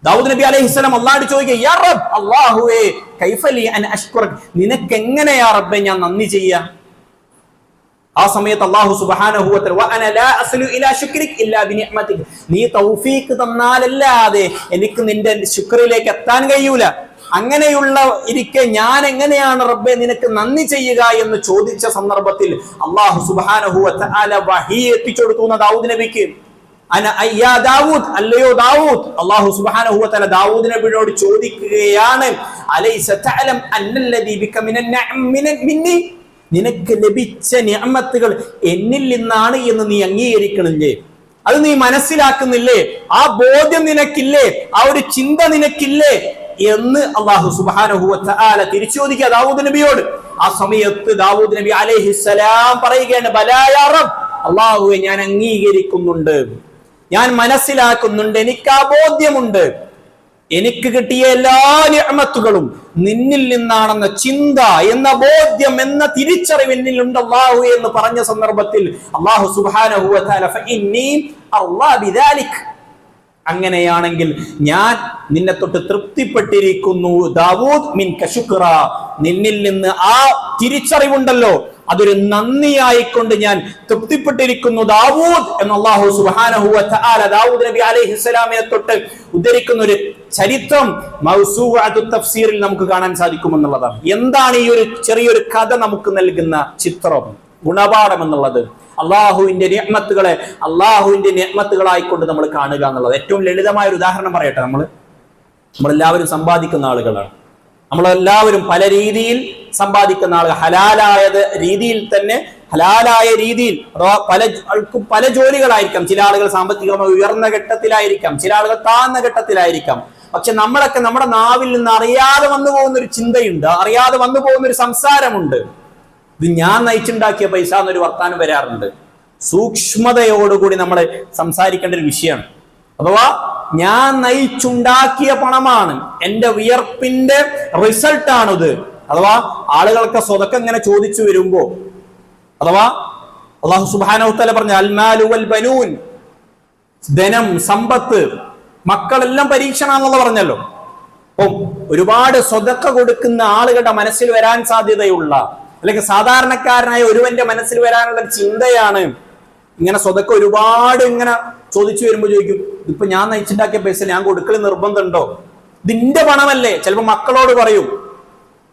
ദാവൂദ് നബി അലൈഹിസ്സലാം അല്ലാഹുവോട് ചോദിക്കുക, യാ റബ്ബ്, അല്ലാഹുവേ, കൈഫ ലി അൻ അഷ്കുറക്, നിനക്ക് എങ്ങനെയാ റബ്ബേ ഞാൻ നന്ദി ചെയ്യാ? ആ സമയത്ത് അല്ലാഹു സുബ്ഹാനഹു വ തആല, വ അന ലാ അസ്ലു ഇലാ ശുക്രിക ഇല്ലാ ബിനിഅമതിക, നീ തൗഫീഖ് തന്നാലല്ലാതെ എനിക്ക് നിന്റെ ശുക്രിലേക്ക് എത്താൻ കഴിയൂല. അങ്ങനെയുള്ള ഇരിക്കെ ഞാൻ എങ്ങനെയാണ് റബ്ബേ നിനക്ക് നന്ദി ചെയ്യുക എന്ന് ചോദിച്ച സന്ദർഭത്തിൽ അല്ലാഹു സുബ്ഹാനഹു വ തആല വഹി എത്തിച്ചു കൊടുത്തു ദാവൂദ് നബിക്ക്. യാ ദാവൂദ്, അല്ലയോ ദാവൂദ്, അല്ലാഹു സുബ്ഹാനഹു വ തആല ദാവൂദ് നബിയോട് ചോദിക്കുകയാണ്, അലൈസ തഅലം അന്നല്ലദീ ബിക മിന്നി, നിനക്ക് ലഭിച്ച നിഅമത്തുകൾ എന്നിൽ നിന്നാണ് എന്ന് നീ അംഗീകരിക്കണില്ലേ? അത് നീ മനസ്സിലാക്കുന്നില്ലേ? ആ ബോധ്യം നിനക്കില്ലേ? ആ ഒരു ചിന്ത നിനക്കില്ലേ എന്ന് അല്ലാഹു സുബ്ഹാനഹു വ തആല തിരിച്ചു ചോദിക്കുക ദാവൂദ് നബിയോട്. ആ സമയത്ത് ദാവൂദ് നബി അലൈഹിസ്സലാം പറയുകയാണ്, ബലാ യാ റബ്ബ്, അല്ലാഹുവേ, ഞാൻ അംഗീകരിക്കുന്നുണ്ട്, ഞാൻ മനസ്സിലാക്കുന്നുണ്ട്, എനിക്ക് ആ ബോധ്യമുണ്ട്. എനിക്ക് കിട്ടിയ എല്ലാ നിഅമത്തുകളും നിന്നിൽ നിന്നാണെന്ന ചിന്ത, എന്ന ബോധ്യം, എന്ന തിരിച്ചറിവ് എന്നിലുണ്ട് അല്ലാഹു എന്ന് പറഞ്ഞ സന്ദർഭത്തിൽ അല്ലാഹു സുബ്ഹാനഹു വ തആല ഫഇന്നി അല്ലാഹു ബിദാലിക്, അങ്ങനെയാണെങ്കിൽ ഞാൻ നിന്നെ തൊട്ട് തൃപ്തിപ്പെട്ടിരിക്കുന്നു ദാവൂദ്, മിൻക ശുക്ര, നിന്നിൽ നിന്ന് ആ തിരിച്ചറിവുണ്ടല്ലോ, അതൊരു നന്ദിയായിക്കൊണ്ട് ഞാൻ തൃപ്തിപ്പെട്ടിരിക്കുന്നു ദാവൂദ് എന്ന് അല്ലാഹു സുബ്ഹാനഹു വ തആല ദാവൂദ് നബി അലൈഹിസ്സലാമിനെ തൊട്ട് ഉദ്ധരിക്കുന്ന ഒരു ചരിത്രം മൗസൂഅത്തു തഫ്സീറിൽ നമുക്ക് കാണാൻ സാധിക്കുമെന്നുള്ളതാണ്. എന്താണ് ഈ ഒരു ചെറിയൊരു കഥ നമുക്ക് നൽകുന്ന ചിത്രം, ഗുണപാഠം എന്നുള്ളത്? അള്ളാഹുവിന്റെ നിഅമത്തുകളെ അള്ളാഹുവിന്റെ നിഅമത്തുകളായിക്കൊണ്ട് നമ്മൾ കാണുക എന്നുള്ളത്. ഏറ്റവും ലളിതമായ ഒരു ഉദാഹരണം പറയട്ടെ. നമ്മളെല്ലാവരും സമ്പാദിക്കുന്ന ആളുകളാണ്. നമ്മളെല്ലാവരും പല രീതിയിൽ സമ്പാദിക്കുന്ന ആളുകൾ. രീതിയിൽ തന്നെ ഹലാലായ രീതിയിൽ പല ജോലികളായിരിക്കാം. ചില ആളുകൾ സാമ്പത്തികമായി ഉയർന്ന ഘട്ടത്തിലായിരിക്കാം, ചില ആളുകൾ താഴ്ന്ന ഘട്ടത്തിലായിരിക്കാം. പക്ഷെ നമ്മളൊക്കെ നമ്മുടെ നാവിൽ നിന്ന് അറിയാതെ വന്നു പോകുന്ന ഒരു ചിന്തയുണ്ട്, അറിയാതെ വന്നു പോകുന്ന ഒരു സംസാരമുണ്ട്. ഇത് ഞാൻ നയിച്ചുണ്ടാക്കിയ പൈസ എന്നൊരു വർത്താനം വരാറുണ്ട്. സൂക്ഷ്മതയോടുകൂടി നമ്മൾ സംസാരിക്കേണ്ട ഒരു വിഷയമാണ്. അഥവാ ഞാൻ നയിച്ചുണ്ടാക്കിയ പണമാണ്, എന്റെ വിയർപ്പിന്റെ റിസൾട്ടാണിത്. അഥവാ ആളുകൾക്ക് സ്വതക്കം ഇങ്ങനെ ചോദിച്ചു വരുമ്പോ, അഥവാ അല്ലാഹു സുബ്ഹാനഹു തആല പറഞ്ഞ അൽമാലു വൽ ബനൂൻ, ധനം, സമ്പത്ത്, മക്കളെല്ലാം പരീക്ഷണാണെന്നുള്ള പറഞ്ഞല്ലോ. അപ്പം ഒരുപാട് സ്വതക്ക കൊടുക്കുന്ന ആളുകളുടെ മനസ്സിൽ വരാൻ സാധ്യതയുള്ള, അല്ലെങ്കിൽ സാധാരണക്കാരനായ ഒരുവന്റെ മനസ്സിൽ വരാനുള്ള ചിന്തയാണ് ഇങ്ങനെ സ്വതക്ക ഒരുപാട് ഇങ്ങനെ ചോദിച്ചു വരുമ്പോൾ ചോദിക്കും, ഇതിപ്പോ ഞാൻ നയിച്ചുണ്ടാക്കിയ പൈസ ഞാൻ കൊടുക്കൽ നിർബന്ധമുണ്ടോ? ഇതിന്റെ പണമല്ലേ? ചിലപ്പോ മക്കളോട് പറയും.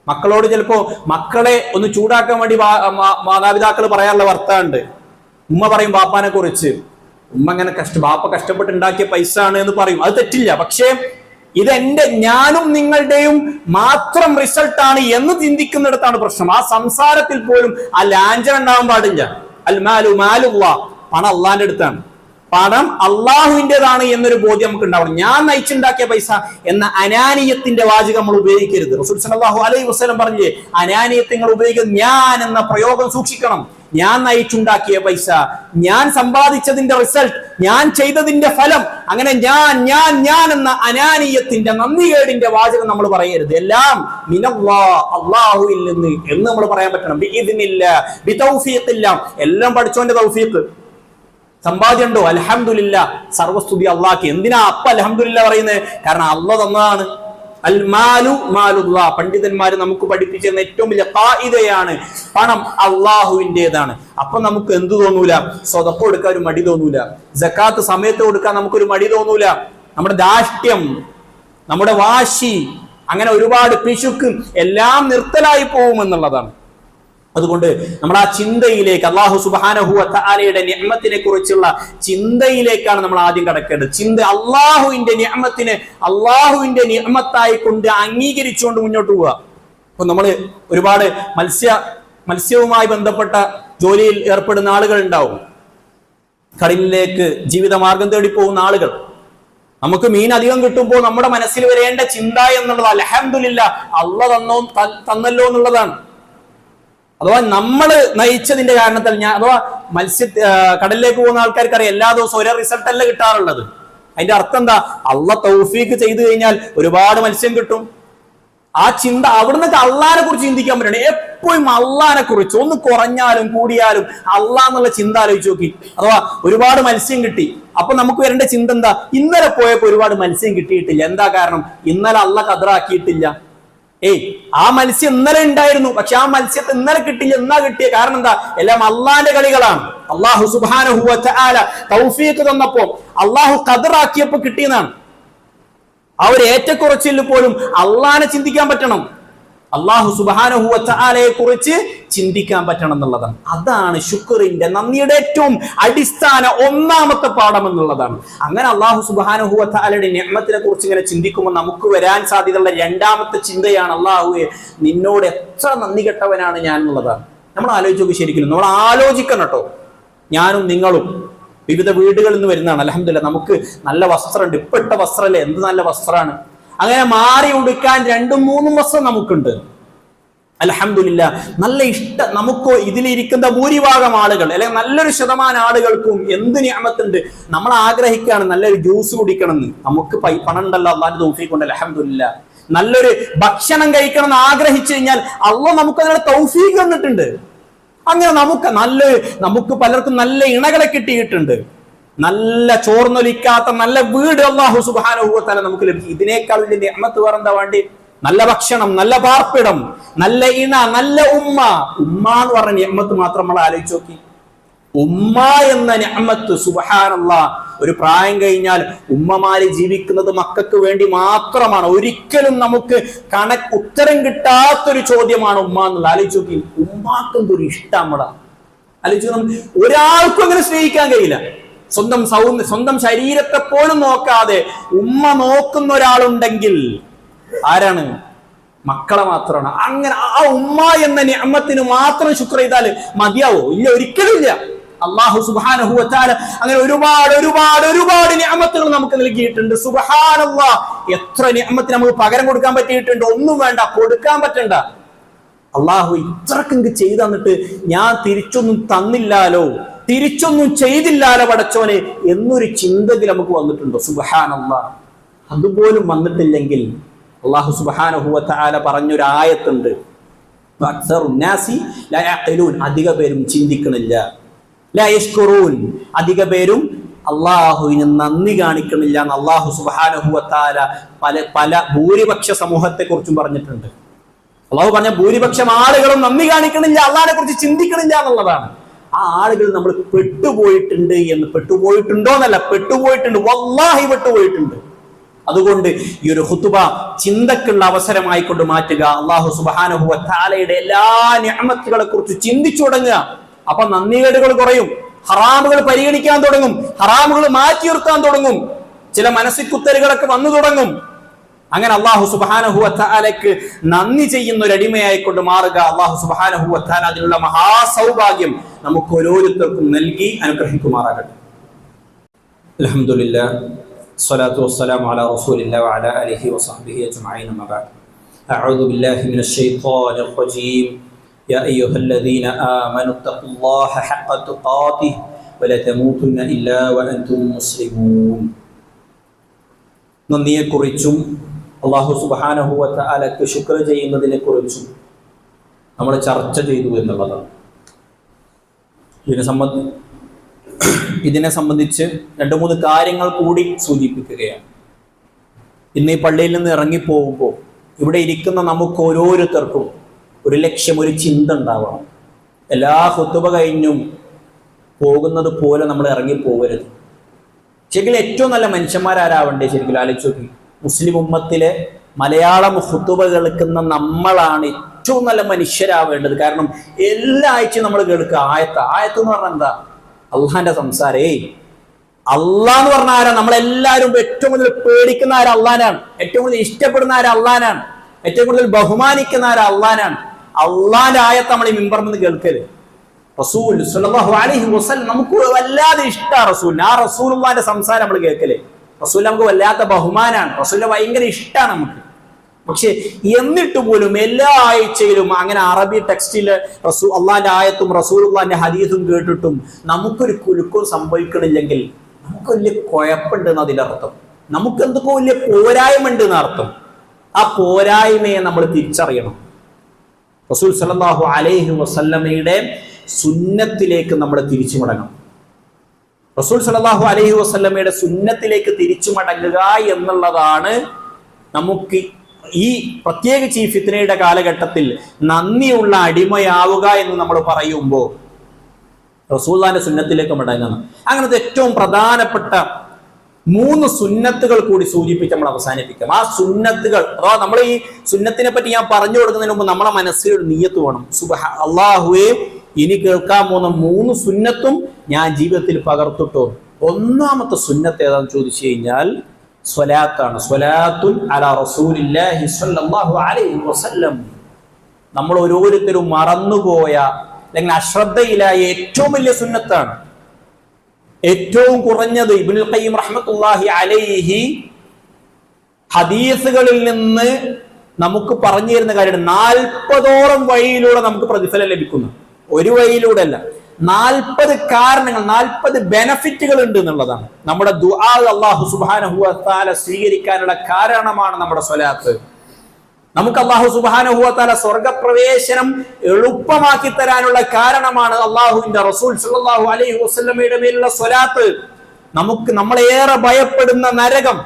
മക്കളോട് ചിലപ്പോ മക്കളെ ഒന്ന് ചൂടാക്കാൻ വേണ്ടി മാതാപിതാക്കൾ പറയാനുള്ള വർത്താനുണ്ട്. ഉമ്മ പറയും ബാപ്പാനെ കുറിച്ച്, ഉമ്മ ഇങ്ങനെ ബാപ്പ കഷ്ടപ്പെട്ട് ഉണ്ടാക്കിയ പൈസ ആണ് എന്ന് പറയും. അത് തെറ്റില്ല. പക്ഷേ ഇതെന്റെ, ഞാനും നിങ്ങളുടെയും മാത്രം റിസൾട്ടാണ് എന്ന് ചിന്തിക്കുന്നിടത്താണ് പ്രശ്നം. ആ സംസാരത്തിൽ പോലും ആ ലാഞ്ചന ഉണ്ടാവാൻ പാടില്ല. അൽ മാലു മാലുല്ലാഹ്, പണം അള്ളാന്റെ അടുത്താണ്, പണം അള്ളാഹുവിൻ്റെതാണ് എന്നൊരു ബോധ്യം നമുക്ക് ഉണ്ടാവണം. ഞാൻ നയിച്ചുണ്ടാക്കിയ പൈസ എന്ന അനാനിയത്തിന്റെ വാചകം നമ്മൾ ഉപയോഗിക്കരുത്. റസൂൽ സല്ലല്ലാഹു അലൈഹി വസല്ലം പറഞ്ഞില്ലേ, അനാനിയത്ത് നിങ്ങൾ ഉപയോഗിക്കുന്നത്, ഞാൻ എന്ന പ്രയോഗം സൂക്ഷിക്കണം. ഞാൻ നയിച്ചുണ്ടാക്കിയ പൈസ, ഞാൻ സമ്പാദിച്ചതിന്റെ റിസൾട്ട്, ഞാൻ ചെയ്തതിന്റെ ഫലം, അങ്ങനെ ഞാൻ എന്ന അനാനിയത്തിന്റെ നന്ദികേടിന്റെ വാചകം നമ്മൾ പറയരുത്. എല്ലാം മിനല്ലാഹ്, അള്ളാഹുവിൽ നിന്ന് എന്ന് നമ്മൾ പറയാൻ പറ്റണം. ബിഇദ്നില്ലാഹ്, ബിതൗഫീഖില്ലാഹ്, എല്ലാം പഠിച്ചോന്റെ തൗഫീഖ്. സമ്പാദ്യം ഉണ്ടോ? അൽഹംദുലില്ലാഹ്, സർവസ്തുതി അള്ളാഹ്ക്ക്. എന്തിനാ അപ്പ അൽഹംദുലില്ലാഹ് പറയുന്നത്? കാരണം അള്ളാഹ് തന്നതാണ്. അൽ മാലു മാലുല്ലാഹ്, പണ്ഡിതന്മാര് നമുക്ക് പഠിപ്പിച്ചിരുന്ന ഏറ്റവും വലിയ ഖാഇദയാണ്, പണം അള്ളാഹുവിൻ്റെതാണ്. അപ്പൊ നമുക്ക് എന്ത് തോന്നൂല? സ്വതക്ക കൊടുക്കാൻ ഒരു മടി തോന്നൂല, സക്കാത്ത് സമയത്ത് കൊടുക്കാൻ നമുക്കൊരു മടി തോന്നൂല. നമ്മുടെ ധാർഷ്ട്യം, നമ്മുടെ വാശി, അങ്ങനെ ഒരുപാട് പിശുക്കും എല്ലാം നിർത്തലായി പോകുമെന്നുള്ളതാണ്. അതുകൊണ്ട് നമ്മൾ ആ ചിന്തയിലേക്ക്, അല്ലാഹു സുബ്ഹാനഹു വ തആലയുടെ നിഅമത്തിനെ കുറിച്ചുള്ള ചിന്തയിലേക്കാണ് നമ്മൾ ആദ്യം കടക്കേണ്ടത്. ചിന്ത അള്ളാഹുവിന്റെ നിഅമത്തിനെ അള്ളാഹുവിന്റെ നിഅമത്തായി കൊണ്ട് അംഗീകരിച്ചുകൊണ്ട് മുന്നോട്ട് പോവുക. അപ്പൊ നമ്മൾ ഒരുപാട് മത്സ്യവുമായി ബന്ധപ്പെട്ട ജോലിയിൽ ഏർപ്പെടുന്ന ആളുകൾ ഉണ്ടാവും, കടലിലേക്ക് ജീവിതമാർഗം തേടി പോകുന്ന ആളുകൾ. നമുക്ക് മീൻ അധികം കിട്ടുമ്പോൾ നമ്മുടെ മനസ്സിൽ വരേണ്ട ചിന്ത എന്നുള്ളത് അൽഹംദുലില്ലാഹ്, അള്ളാഹ് തന്നല്ലോ എന്നുള്ളതാണ്. അഥവാ നമ്മൾ നയിച്ചതിന്റെ കാരണത്തിൽ അഥവാ കടലിലേക്ക് പോകുന്ന ആൾക്കാർക്ക് അറിയാം, എല്ലാ ദിവസവും ഒരേ റിസൾട്ട് അല്ല കിട്ടാറുള്ളത്. അതിന്റെ അർത്ഥം എന്താ? അള്ളാഹ് തൗഫീഖ് ചെയ്തു കഴിഞ്ഞാൽ ഒരുപാട് മത്സ്യം കിട്ടും. ആ ചിന്ത അവിടുന്ന് അള്ളാഹിനെ കുറിച്ച് ചിന്തിക്കാൻ പറ്റണം. എപ്പോഴും അള്ളാഹിനെ കുറിച്ച്, ഒന്ന് കുറഞ്ഞാലും കൂടിയാലും അള്ളാഹ് എന്നുള്ള ചിന്ത ആലോചിച്ച് നോക്കി. അഥവാ ഒരുപാട് മത്സ്യം കിട്ടി, അപ്പൊ നമുക്ക് വരേണ്ട ചിന്ത എന്താ? ഇന്നലെ പോയപ്പോ ഒരുപാട് മത്സ്യം കിട്ടിയിട്ടില്ല. എന്താ കാരണം? ഇന്നലെ അള്ളാഹ് ഖദറാക്കിയിട്ടില്ല. ആ മത്സ്യം ഇന്നലെ ഉണ്ടായിരുന്നു, പക്ഷെ ആ മത്സ്യത്തെ ഇന്നലെ കിട്ടില്ല. എന്നാ കിട്ടിയ കാരണം എന്താ? എല്ലാം അള്ളാന്റെ കളികളാണ്. അല്ലാഹു സുബ്ഹാനഹു വ തആല തൗഫീഖ് തന്നപ്പോ, അള്ളാഹു ഖദറാക്കിയപ്പോ കിട്ടിയതാണ്. ആ ഒരു ഏറ്റക്കുറച്ചിൽ പോലും അള്ളാനെ ചിന്തിക്കാൻ പറ്റണം, അല്ലാഹു സുബ്ഹാനഹു വ തആലയെ കുറിച്ച് ചിന്തിക്കാൻ പറ്റണം എന്നുള്ളതാണ്. അതാണ് ശുക്റിന്റെ, നന്ദിയുടെ ഏറ്റവും അടിസ്ഥാന ഒന്നാമത്തെ പാഠം എന്നുള്ളതാണ്. അങ്ങനെ അല്ലാഹു സുബ്ഹാനഹു വ തആലയുടെ നിഅമത്തിനെ കുറിച്ച് ഇങ്ങനെ ചിന്തിക്കുമ്പോൾ നമുക്ക് വരാൻ സാധ്യതയുള്ള രണ്ടാമത്തെ ചിന്തയാണ്, അല്ലാഹുവേ നിന്നോട് എത്ര നന്ദി കെട്ടവനാണ് ഞാൻ എന്നുള്ളതാണ്. നമ്മൾ ആലോചിച്ചൊക്കെ ശരിക്കും നമ്മൾ ആലോചിക്കണം കേട്ടോ. ഞാനും നിങ്ങളും വിവിധ വീടുകളിൽ നിന്ന് വരുന്നതാണ്. അൽഹംദുലില്ലാഹ് നമുക്ക് നല്ല വസ്ത്രമുണ്ട്. ഇപ്പെട്ട വസ്ത്രമല്ലേ, എന്ത് നല്ല വസ്ത്രമാണ്. അങ്ങനെ മാറി ഉടുക്കാൻ 2-3 വസ്ത്രം നമുക്കുണ്ട്. അൽഹംദുലില്ലാഹ് നല്ല നമുക്ക് ഇതിലിരിക്കുന്ന ഭൂരിഭാഗം ആളുകൾ, അല്ലെങ്കിൽ നല്ലൊരു ശതമാനം ആളുകൾക്കും എന്ത് നിഅമത്തുണ്ട്. നമ്മൾ ആഗ്രഹിക്കുകയാണ് നല്ലൊരു ജ്യൂസ് കുടിക്കണം എന്ന്. നമുക്ക് പണം ഉണ്ടല്ലോ, അല്ലാഹുവിന്റെ തൗഫീഖ് കൊണ്ട് അൽഹംദുലില്ലാഹ്. നല്ലൊരു ഭക്ഷണം കഴിക്കണം എന്ന് ആഗ്രഹിച്ചു കഴിഞ്ഞാൽ അള്ളാഹ് നമുക്ക് അതിനുള്ള തൗഫീഖ് തന്നിട്ടുണ്ട്. അങ്ങനെ നമുക്ക് പലർക്കും നല്ല ഇണകളെ കിട്ടിയിട്ടുണ്ട്. നല്ല ചോർന്നൊലിക്കാത്ത നല്ല വീട് അല്ലാഹു സുബ്ഹാനഹു വ തആല നമുക്ക് ലഭിക്കും. ഇതിനേക്കാൾ വലിയ നിഅമത്ത് വേറെ എന്താ വേണ്ടി? നല്ല ഭക്ഷണം, നല്ല പാർപ്പിടം, നല്ല ഇണ, നല്ല ഉമ്മ. ഉമ്മ എന്ന് പറഞ്ഞ നിഅമത്ത് മാത്രം നമ്മൾ ആലോചിച്ച് നോക്കി. ഉമ്മ എന്ന നിഅമത്ത് സുബ്ഹാനല്ലാഹ്. ഒരു പ്രായം കഴിഞ്ഞാൽ ഉമ്മമാര് ജീവിക്കുന്നത് മക്കൾക്ക് വേണ്ടി മാത്രമാണ്. ഒരിക്കലും നമുക്ക് ഉത്തരം കിട്ടാത്തൊരു ചോദ്യമാണ് ഉമ്മ എന്നുള്ളത്. ആലോചിച്ച് നോക്കി, ഉമ്മാക്കും ഒരു ഇഷ്ടം നമ്മളാ. ആലോചിച്ച്, ഒരാൾക്കും അങ്ങനെ സ്നേഹിക്കാൻ കഴിയില്ല. സ്വന്തം ശരീരത്തെ പോലും നോക്കാതെ ഉമ്മ നോക്കുന്ന ഒരാളുണ്ടെങ്കിൽ ആരാണ്? മക്കളെ മാത്രമാണ്. അങ്ങനെ ആ ഉമ്മ എന്ന നിഅമത്തിന് മാത്രം ശുക്ർ ചെയ്താൽ മതിയാവോ? ഇല്ല, ഒരിക്കലും ഇല്ല. അല്ലാഹു സുബ്ഹാനഹു വ തആല അങ്ങനെ ഒരുപാട് നിഅമത്തുകൾ നമുക്ക് നൽകിയിട്ടുണ്ട്. സുബ്ഹാനല്ലാഹ്, എത്ര നിഅമത്തിന് നമുക്ക് പകരം കൊടുക്കാൻ പറ്റിയിട്ടുണ്ട്. ഒന്നും വേണ്ട, കൊടുക്കാൻ പറ്റണ്ട. അല്ലാഹു ഇത്രക്കെങ്കിൽ ചെയ്തു തന്നിട്ട് ഞാൻ തിരിച്ചൊന്നും തന്നില്ലാലോ, തിരിച്ചൊന്നും ചെയ്തില്ലാലോ പടച്ചോനെ എന്നൊരു ചിന്തയിൽ നമുക്ക് വന്നിട്ടുണ്ടോ? സുബ്ഹാനല്ലാഹ്. അതുപോലും വന്നിട്ടില്ലെങ്കിൽ അല്ലാഹു സുബ്ഹാനഹു വ തആല പറഞ്ഞൊരു ആയത്തുണ്ട്, അധിക പേരും ചിന്തിക്കണില്ല, ലാ യശ്കുറൂൻ, അധിക പേരും അള്ളാഹുവിന് നന്ദി കാണിക്കണില്ല എന്ന് അല്ലാഹു സുബ്ഹാനഹു വ തആല പല ഭൂരിപക്ഷ സമൂഹത്തെ കുറിച്ചും പറഞ്ഞിട്ടുണ്ട്. അള്ളാഹു പറഞ്ഞ ഭൂരിപക്ഷം ആളുകളും നന്ദി കാണിക്കണില്ല, അള്ളാഹിനെ കുറിച്ച് ചിന്തിക്കണില്ല എന്നുള്ളതാണ്. ആ ആളുകൾ നമ്മൾ പെട്ടുപോയിട്ടുണ്ട് എന്ന്, പെട്ടുപോയിട്ടുണ്ടോ എന്നല്ല, പെട്ടുപോയിട്ടുണ്ട്, വല്ലാഹി പെട്ടുപോയിട്ടുണ്ട്. അതുകൊണ്ട് ഈ ഒരു ഖുതുബ ചിന്തക്കുള്ള അവസരമായി കൊണ്ട് മാറ്റുക. അല്ലാഹു സുബ്ഹാനഹു വ തആലയുടെ എല്ലാ നിഅമത്തുകളെ കുറിച്ച് ചിന്തിച്ചു തുടങ്ങുക. അപ്പൊ നന്ദികേടുകൾ കുറയും, ഹറാമുകൾ പരിഗണിക്കാൻ തുടങ്ങും, ഹറാമുകൾ മാറ്റി നിർത്താൻ തുടങ്ങും, ചില മനസ്സിക്കുത്തലുകളൊക്കെ വന്നു തുടങ്ങും. അങ്ങനെ അല്ലാഹു സുബ്ഹാനഹു വ തആലയ്ക്ക് നന്ദി ചെയ്യുന്ന ഒരു അടിമയായിക്കൊണ്ട് മാറുക. അല്ലാഹു സുബ്ഹാനഹു വ തആല അതിനുള്ള മഹാസൗഭാഗ്യം നമുക്ക് ഓരോരുത്തർക്കും നൽകി അനുഗ്രഹിക്കുമാറാകട്ടെ. അൽഹംദുലില്ലാഹ് സ്വലാത്തു വസ്സലാമു അലാ റസൂലില്ലാഹി വഅലാ ആലിഹി വസഹ്ബിഹി അജ്മഈൻ. അമ്മാ ബഅദ്. അഊദു ബില്ലാഹി മിനശ് ശൈത്വാനിർ റജീം. യാ അയ്യുഹല്ലദീന ആമനു തഖുല്ലാഹ ഹഖ്ക തുഖാതിഹി വലാ തമൂതുന്ന ഇല്ലാ വഅൻതും മുസ്ലിമൂൻ. നന്ദിയെക്കുറിച്ചും അല്ലാഹു സുബ്ഹാനഹു വ തആലക്ക് ശുക്ർ ചെയ്യുന്നതിനെക്കുറിച്ചും നമ്മൾ ചർച്ച ചെയ്തു എന്നുള്ളതാണ്. ഇതിനെ സംബന്ധിച്ച് 2-3 കാര്യങ്ങൾ കൂടി സൂചിപ്പിക്കുകയാണ്. ഇന്ന് ഈ പള്ളിയിൽ നിന്ന് ഇറങ്ങിപ്പോകുമ്പോൾ ഇവിടെ ഇരിക്കുന്ന നമുക്ക് ഓരോരുത്തർക്കും ഒരു ലക്ഷ്യം, ഒരു ചിന്ത ഉണ്ടാവണം. എല്ലാ ഖുതുബ കഴിഞ്ഞും പോകുന്നത് പോലെ നമ്മൾ ഇറങ്ങിപ്പോകരുത്. ശരിക്കും ഏറ്റവും നല്ല മനുഷ്യന്മാരാരാവണ്ടേ? ശരിക്കും ആലോചിച്ച് നോക്കി. മുസ്ലിം ഉമ്മത്തിലെ മലയാളം ഖുതുബ കേൾക്കുന്ന നമ്മളാണ് ഏറ്റവും നല്ല മനുഷ്യരാവേണ്ടത്. കാരണം എല്ലാ ആഴ്ചയും നമ്മൾ കേൾക്കുക ആയത്ത് എന്ന് പറഞ്ഞാൽ എന്താ? അള്ളാന്റെ സംസാരേ. അള്ളാഹ് എന്ന് പറഞ്ഞ ആരാ? നമ്മളെല്ലാവരും ഏറ്റവും കൂടുതൽ പേടിക്കുന്ന ആരാ? അള്ളാനാണ്. ഏറ്റവും കൂടുതൽ ഇഷ്ടപ്പെടുന്ന ആരാ? അള്ളാനാണ്. ഏറ്റവും കൂടുതൽ ബഹുമാനിക്കുന്ന ആരാ? അള്ളാനാണ്. അള്ളാന്റെ ആയത്ത് നമ്മൾ ഈ മിമ്പറിൽ നിന്ന് കേൾക്കല്. റസൂൽ സ്വല്ലല്ലാഹു അലൈഹി വസല്ലം നമുക്ക് വല്ലാതെ ഇഷ്ടമാണ്. റസൂലിന് ആ റസൂലുള്ളാഹിന്റെ സംസാരം നമ്മൾ കേൾക്കല്. റസൂൽ നമുക്ക് വല്ലാത്ത ബഹുമാനാണ്. റസൂലിനെ ഭയങ്കര ഇഷ്ടമാണ് നമുക്ക്. പക്ഷെ എന്നിട്ട് പോലും എല്ലാ ആഴ്ചയിലും അങ്ങനെ അറബി ടെക്സ്റ്റില് അള്ളാന്റെ ആയത്തും റസൂലുള്ളാഹിന്റെ ഹദീസും കേട്ടിട്ടും നമുക്കൊരു കുലുക്കം സംഭവിക്കണില്ലെങ്കിൽ നമുക്ക് വലിയ കുഴപ്പമുണ്ടെന്ന് അതിന്റെ അർത്ഥം. നമുക്ക് എന്തൊക്കെ വലിയ പോരായ്മ ഉണ്ട് എന്നർത്ഥം. ആ പോരായ്മയെ നമ്മൾ തിരിച്ചറിയണം. റസൂൽ സല്ലല്ലാഹു അലൈഹി വസല്ലമയുടെ സുന്നത്തിലേക്ക് നമ്മൾ തിരിച്ചു മടങ്ങണം. റസൂൽ സല്ലല്ലാഹു അലൈഹി വസല്ലമയുടെ സുന്നത്തിലേക്ക് തിരിച്ചു മടങ്ങുക എന്നുള്ളതാണ് നമുക്ക് ഈ പ്രത്യേകിച്ച് ഈ ഫിത്നയുടെ കാലഘട്ടത്തിൽ നന്ദിയുള്ള അടിമയാവുക എന്ന് നമ്മൾ പറയുമ്പോൾ റസൂലുള്ളാഹിന്റെ സുന്നത്തിലേക്ക് മടങ്ങണം. അങ്ങനത്തെ ഏറ്റവും പ്രധാനപ്പെട്ട 3 സുന്നത്തുകൾ കൂടി സൂചിപ്പിച്ച് നമ്മൾ അവസാനിപ്പിക്കാം. ആ സുന്നത്തുകൾ അഥവാ നമ്മൾ ഈ സുന്നത്തിനെ പറ്റി ഞാൻ പറഞ്ഞു കൊടുക്കുന്നതിന് മുമ്പ് നമ്മളെ മനസ്സിൽ ഒരു നിയ്യത്ത് വേണം. അല്ലാഹുവേ, ഇനി കേൾക്കാൻ പോകുന്ന 3 സുന്നത്തും ഞാൻ ജീവിതത്തിൽ പകർത്തിട്ടോ. ഒന്നാമത്തെ സുന്നത്ത് ഏതാണെന്ന് ചോദിച്ചു കഴിഞ്ഞാൽ സ്വലാത്താണ്. സ്വലാത്തുൻ അലാ റസൂലില്ലാഹി സ്വല്ലല്ലാഹു അലൈഹി വസല്ലം. നമ്മൾ ഓരോരുത്തരും മറന്നുപോയ അല്ലെങ്കിൽ അശ്രദ്ധയിലായ ഏറ്റവും വലിയ സുന്നത്താണ്. ഏറ്റവും കുറഞ്ഞത് ഇബ്നുൽ ഖയ്യിം റഹ്മത്തുള്ളാഹി അലൈഹി ഹദീസുകളിൽ നിന്ന് നമുക്ക് പറഞ്ഞു തരുന്ന കാര്യമാണ് 40ഓളം വഴിയിലൂടെ നമുക്ക് പ്രതിഫലം ലഭിക്കുന്നു. ഒരു വഴിയിലൂടെ അല്ല, 40 കാരണങ്ങൾ, 40 ബെനഫിറ്റുകൾ ഉണ്ട് എന്നുള്ളതാണ്. നമ്മുടെ ദുആ അല്ലാഹു സുബ്ഹാനഹു വ തആല സ്വീകരിക്കാനുള്ള കാരണമാണ് നമ്മുടെ സ്വലാത്ത്. നമുക്ക് അല്ലാഹു സുബ്ഹാനഹു വ തആല സ്വർഗപ്രവേശനം എളുപ്പമാക്കി തരാനുള്ള കാരണമാണ് അല്ലാഹുവിന്റെ റസൂൽ സല്ലല്ലാഹു അലൈഹി വസല്ലമയുടെ മേലുള്ള സ്വലാത്ത്. നമ്മളേറെ ഭയപ്പെടുന്ന നരകം,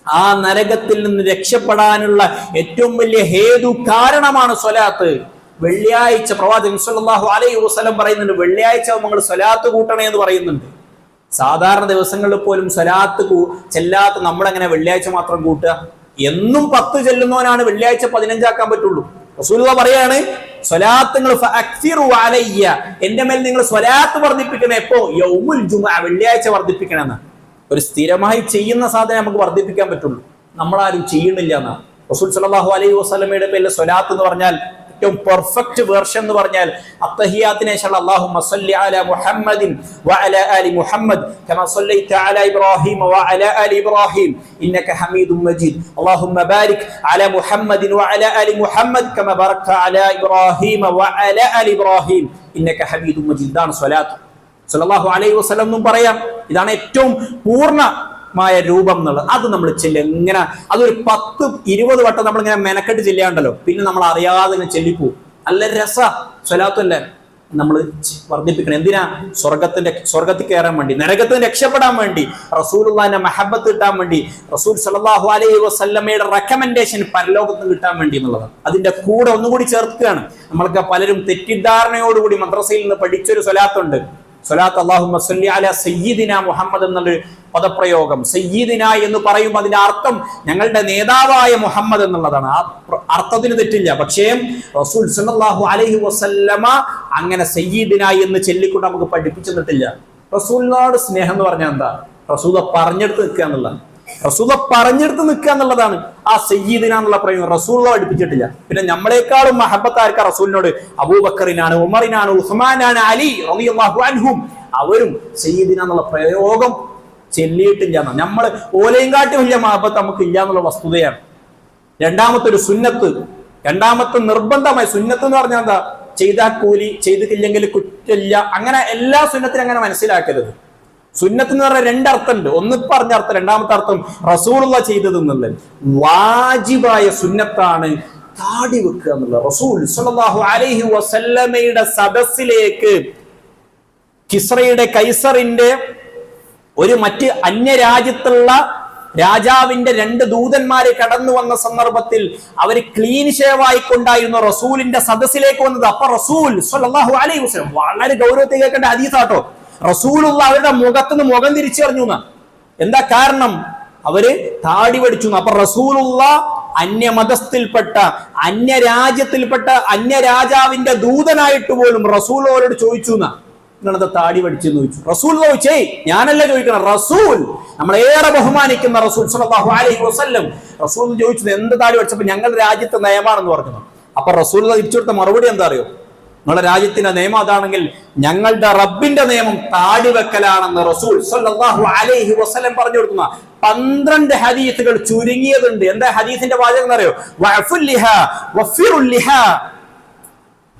ആ നരകത്തിൽ നിന്ന് രക്ഷപ്പെടാനുള്ള ഏറ്റവും വലിയ ഹേതു കാരണമാണ് സ്വലാത്ത്. വെള്ളിയാഴ്ച പ്രവാചകൻ സല്ലല്ലാഹു അലൈഹി വസല്ലം പറയുന്നുണ്ട്, വെള്ളിയാഴ്ച നിങ്ങൾ സ്വലാത്ത് കൂട്ടണേ എന്ന് പറയുന്നുണ്ട്. സാധാരണ ദിവസങ്ങളിൽ പോലും സ്വലാത്ത് ചെല്ലാത്ത നമ്മളെങ്ങനെ വെള്ളിയാഴ്ച മാത്രം കൂട്ടുക? എന്നും 10 ചെല്ലുന്നവനാണ് വെള്ളിയാഴ്ച 15 ആക്കാൻ പറ്റുള്ളൂ. റസൂലുള്ളാഹി പറയാണ്, സ്വലാത്ത് നിങ്ങൾ ഫഅക്സിറു അലയ്യ, എന്റെ മേൽ നിങ്ങൾ സ്വലാത്ത് വർദ്ധിപ്പിക്കണേ. എപ്പോ? യൗമുൽ ജുമുഅ, വെള്ളിയാഴ്ച വർദ്ധിപ്പിക്കണമെന്ന്. ഒരു സ്ഥിരമായി ചെയ്യുന്ന സാധനം നമുക്ക് വർദ്ധിപ്പിക്കാൻ പറ്റുള്ളൂ. നമ്മളാരും ചെയ്യണില്ല എന്നാണ്. റസൂൽ സല്ലല്ലാഹു അലൈഹി വസല്ലമയുടെ പേരിൽ സ്വലാത്ത് എന്ന് പറഞ്ഞാൽ ഏറ്റവും പെർഫെക്റ്റ് വേർഷൻ എന്ന് പറഞ്ഞാൽ അത്തഹിയാത്തിനെ ശേഷം അല്ലാഹുമ്മ സ്വല്ലി അലാ മുഹമ്മദിൻ വഅലാ ആലി മുഹമ്മദ് കമാ സ്വല്ലൈത അലാ ഇബ്രാഹീം വഅലാ ആലി ഇബ്രാഹീം ഇന്നക ഹമീദും മജീദ് അല്ലാഹുമ്മ ബാരിക് അലാ മുഹമ്മദിൻ വഅലാ ആലി മുഹമ്മദ് കമാ ബറക്ത അലാ ഇബ്രാഹീം വഅലാ ആലി ഇബ്രാഹീം ഇന്നക ഹമീദും മജീദ്. ഇതാണ് സ്വലാത്ത്. സല്ലല്ലാഹു അലൈഹി വസല്ലം എന്നും പറയാം. ഇതാണ് ഏറ്റവും പൂർണ്ണമായ രൂപം എന്നുള്ളത്. അത് നമ്മൾ എങ്ങനെ അതൊരു 10-20 വട്ടം നമ്മളിങ്ങനെ മെനക്കെട്ട് ചെല്ലാണ്ടല്ലോ, പിന്നെ നമ്മൾ അറിയാതെ ചെല്ലിപ്പോ. നല്ല രസ സ്വലാത്തല്ലേ നമ്മൾ വർദ്ധിപ്പിക്കണം. എന്തിനാ? സ്വർഗത്തിൽ കയറാൻ വേണ്ടി, നരകത്തിൽ രക്ഷപ്പെടാൻ വേണ്ടി, റസൂലുള്ളാഹിന്റെ മഹബത്ത് കിട്ടാൻ വേണ്ടി, റസൂൽ സല്ലല്ലാഹു അലൈഹി വസല്ലമയുടെ റെക്കമെൻഡേഷൻ പരലോകത്ത് കിട്ടാൻ വേണ്ടി എന്നുള്ളത്. അതിന്റെ കൂടെ ഒന്നുകൂടി ചേർക്കുകയാണ്. നമ്മൾക്ക് പലരും തെറ്റിദ്ധാരണയോടുകൂടി മദ്രസയിൽ നിന്ന് പഠിച്ചൊരു സ്വലാത്തുണ്ട്. സ്വലാത്ത് അല്ലാഹുമ്മ സ്വല്ലി അലാ സയ്യിദിന മുഹമ്മദ് എന്നുള്ളൊരു പദപ്രയോഗം. സയ്യിദിന എന്ന് പറയുമ്പോൾ അതിന്റെ അർത്ഥം ഞങ്ങളുടെ നേതാവായ മുഹമ്മദ് എന്നുള്ളതാണ്. ആ അർത്ഥത്തിന് തെറ്റില്ല. പക്ഷേ റസൂൽ സല്ലല്ലാഹു അലൈഹി വസല്ലമ അങ്ങനെ സയ്യിദിന എന്ന് ചൊല്ലിക്കൊണ്ട് നമുക്ക് പഠിപ്പിച്ചു തന്നിട്ടില്ല. റസൂലിനോട് സ്നേഹം എന്ന് പറഞ്ഞാൽ എന്താ? റസൂൽ പറഞ്ഞെടുത്ത് നിൽക്കുക എന്നുള്ളതാണ്. റസൂല പറഞ്ഞെടുത്ത് നിൽക്കുക എന്നുള്ളതാണ് ആ സയ്യിദിന എന്നുള്ള പ്രയോഗം. റസൂല പഠിപ്പിച്ചിട്ടില്ല. പിന്നെ നമ്മളെക്കാളും മഹബത്ത് ആർക്കാ റസൂലിനോട്? അബൂബക്കറിനാണ്, ഉമറിനാണ്, ഉസ്മാനാണ്, അലി റളിയല്ലാഹു അൻഹും. അവരും സയ്യിദിന എന്നുള്ള പ്രയോഗം ചെല്ലിയിട്ടില്ല. നമ്മൾ ഓലയും കാട്ടി വലിയ മഹബത്ത് നമുക്ക് ഇല്ല എന്നുള്ള വസ്തുതയാണ്. രണ്ടാമത്തെ ഒരു സുന്നത്ത്, രണ്ടാമത്തെ നിർബന്ധമായി സുന്നത്ത് എന്ന് പറഞ്ഞാൽ എന്താ? ചെയ്താൽ കൂലി, ചെയ്തിട്ടില്ലെങ്കിൽ കുറ്റമില്ല. അങ്ങനെ എല്ലാ സുന്നത്തിനും അങ്ങനെ മനസ്സിലാക്കരുത്. സുന്നത്ത് എന്ന് പറഞ്ഞാൽ രണ്ടർത്ഥമുണ്ട്. ഒന്ന് പറഞ്ഞ അർത്ഥം, രണ്ടാമത്തെ അർത്ഥം റസൂലുള്ള ചെയ്തത് എന്നുള്ളത്. വാജിബായ സുന്നത്താണ് താടി വെക്കുക എന്നുള്ളത്. റസൂൽ സ്വല്ലല്ലാഹു അലൈഹി വസല്ലമയുടെ സദസ്സിലേക്ക് കിസ്രയുടെ കൈസറിന്റെ ഒരു മറ്റ് അന്യരാജ്യത്തുള്ള രാജാവിന്റെ 2 ദൂതന്മാര് കടന്നു വന്ന സന്ദർഭത്തിൽ അവർ ക്ലീൻ ഷേവ് ആയിക്കൊണ്ടായിരുന്നു റസൂലിന്റെ സദസ്സിലേക്ക് വന്നത്. അപ്പൊ റസൂൽ സ്വല്ലല്ലാഹു അലൈഹി വസല്ലം വളരെ ഗൗരവത്തിൽ കേൾക്കേണ്ട ഹദീസാട്ടോ. റസൂലുള്ള അവരുടെ മുഖത്തുനിന്ന് മുഖം തിരിച്ചറിഞ്ഞു. എന്താ കാരണം? അവര് താടി പഠിച്ചു. അപ്പൊ റസൂലുള്ള അന്യമതസ്ഥിൽപ്പെട്ട അന്യരാജ്യത്തിൽപ്പെട്ട അന്യരാജാവിന്റെ ദൂതനായിട്ട് പോലും റസൂൽ അവരോട് ചോദിച്ചു, നിങ്ങളത് താടി പഠിച്ചെന്ന് ചോദിച്ചു. റസൂൽ ചോദിച്ചേ, ഞാനല്ല ചോദിക്കണം, റസൂൽ, നമ്മളേറെ ബഹുമാനിക്കുന്ന റസൂൽ സ്വല്ലല്ലാഹു അലൈഹി വസല്ലം റസൂൽ ചോദിച്ചത് എന്ത് താടി പഠിച്ചപ്പോ ഞങ്ങളുടെ രാജ്യത്തെ നയമാണെന്ന് പറഞ്ഞു. അപ്പൊ റസൂൽ തിരിച്ചു കൊടുത്ത മറുപടി എന്താ അറിയോ? നിങ്ങളുടെ രാജ്യത്തിന്റെ നിയമം അതാണെങ്കിൽ ഞങ്ങളുടെ റബ്ബിന്റെ നിയമം താടി വെക്കലാണെന്ന് റസൂൽ സ്വല്ലല്ലാഹു അലൈഹി വസല്ലം പറഞ്ഞു കൊടുക്കുന്ന 12 ഹദീസുകൾ ചുരുങ്ങിയതുണ്ട്. എന്താ ഹദീസിന്റെ വാചകം എന്നറിയോ? വഅഫുൽ ലിഹാ വഫിറുൽ ലിഹാ.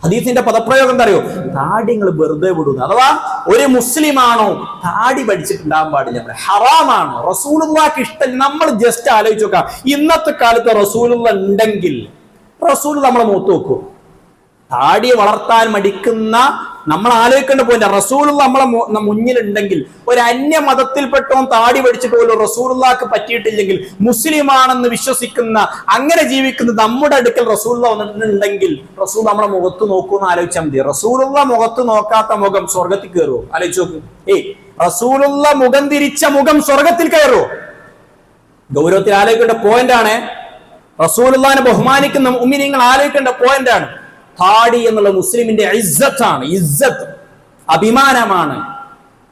ഹദീസിന്റെ പദപ്രയോഗം എന്താ അറിയോ? താടി നിങ്ങൾ വെറുതെ വിടുന്നു. അഥവാ ഒരു മുസ്ലിമാണോ താടി പഠിച്ചിട്ടുണ്ടാകാൻ പാടില്ല, ഹറാമാണ്. റസൂലുള്ളാഹിക്ക് ഇഷ്ടം. നമ്മൾ ജസ്റ്റ് ആലോചിച്ച് നോക്കാം, ഇന്നത്തെ കാലത്ത് റസൂലുള്ള ഉണ്ടെങ്കിൽ റസൂൽ നമ്മളെ മുഖത്ത് നോക്കും. താടി വളർത്താൻ മടിക്കുന്ന നമ്മൾ ആലോചിക്കേണ്ട പോയിന്റ്, റസൂലുള്ള നമ്മളെ മുന്നിലുണ്ടെങ്കിൽ ഒരു അന്യ മതത്തിൽപ്പെട്ടവൻ താടി പഠിച്ചിട്ട് പോലും റസൂലുള്ളാഹിക്ക് പറ്റിയിട്ടില്ലെങ്കിൽ, മുസ്ലിമാണെന്ന് വിശ്വസിക്കുന്ന അങ്ങനെ ജീവിക്കുന്ന നമ്മുടെ അടുക്കൽ റസൂലുള്ള വന്നിട്ടുണ്ടെങ്കിൽ റസൂൽ നമ്മളെ മുഖത്ത് നോക്കൂന്ന് ആലോചിച്ചാൽ മതി. റസൂലുള്ള മുഖത്ത് നോക്കാത്ത മുഖം സ്വർഗത്തിൽ കയറുമോ? ആലോചിച്ച് നോക്ക്. റസൂലുള്ള മുഖം തിരിച്ച മുഖം സ്വർഗത്തിൽ കയറുമോ? ഗൗരവത്തിൽ ആലോചിക്കേണ്ട പോയിന്റ് ആണ്. റസൂലുള്ളാഹിനെ ബഹുമാനിക്കുന്ന മുഅ്മിനീങ്ങൾ ആലോചിക്കേണ്ട പോയിന്റ് ആണ്. താടി എന്നുള്ള മുസ്ലിമിന്റെ ഇസ്സത്താണ്, ഇസ്സത്ത്, അഭിമാനമാണ്.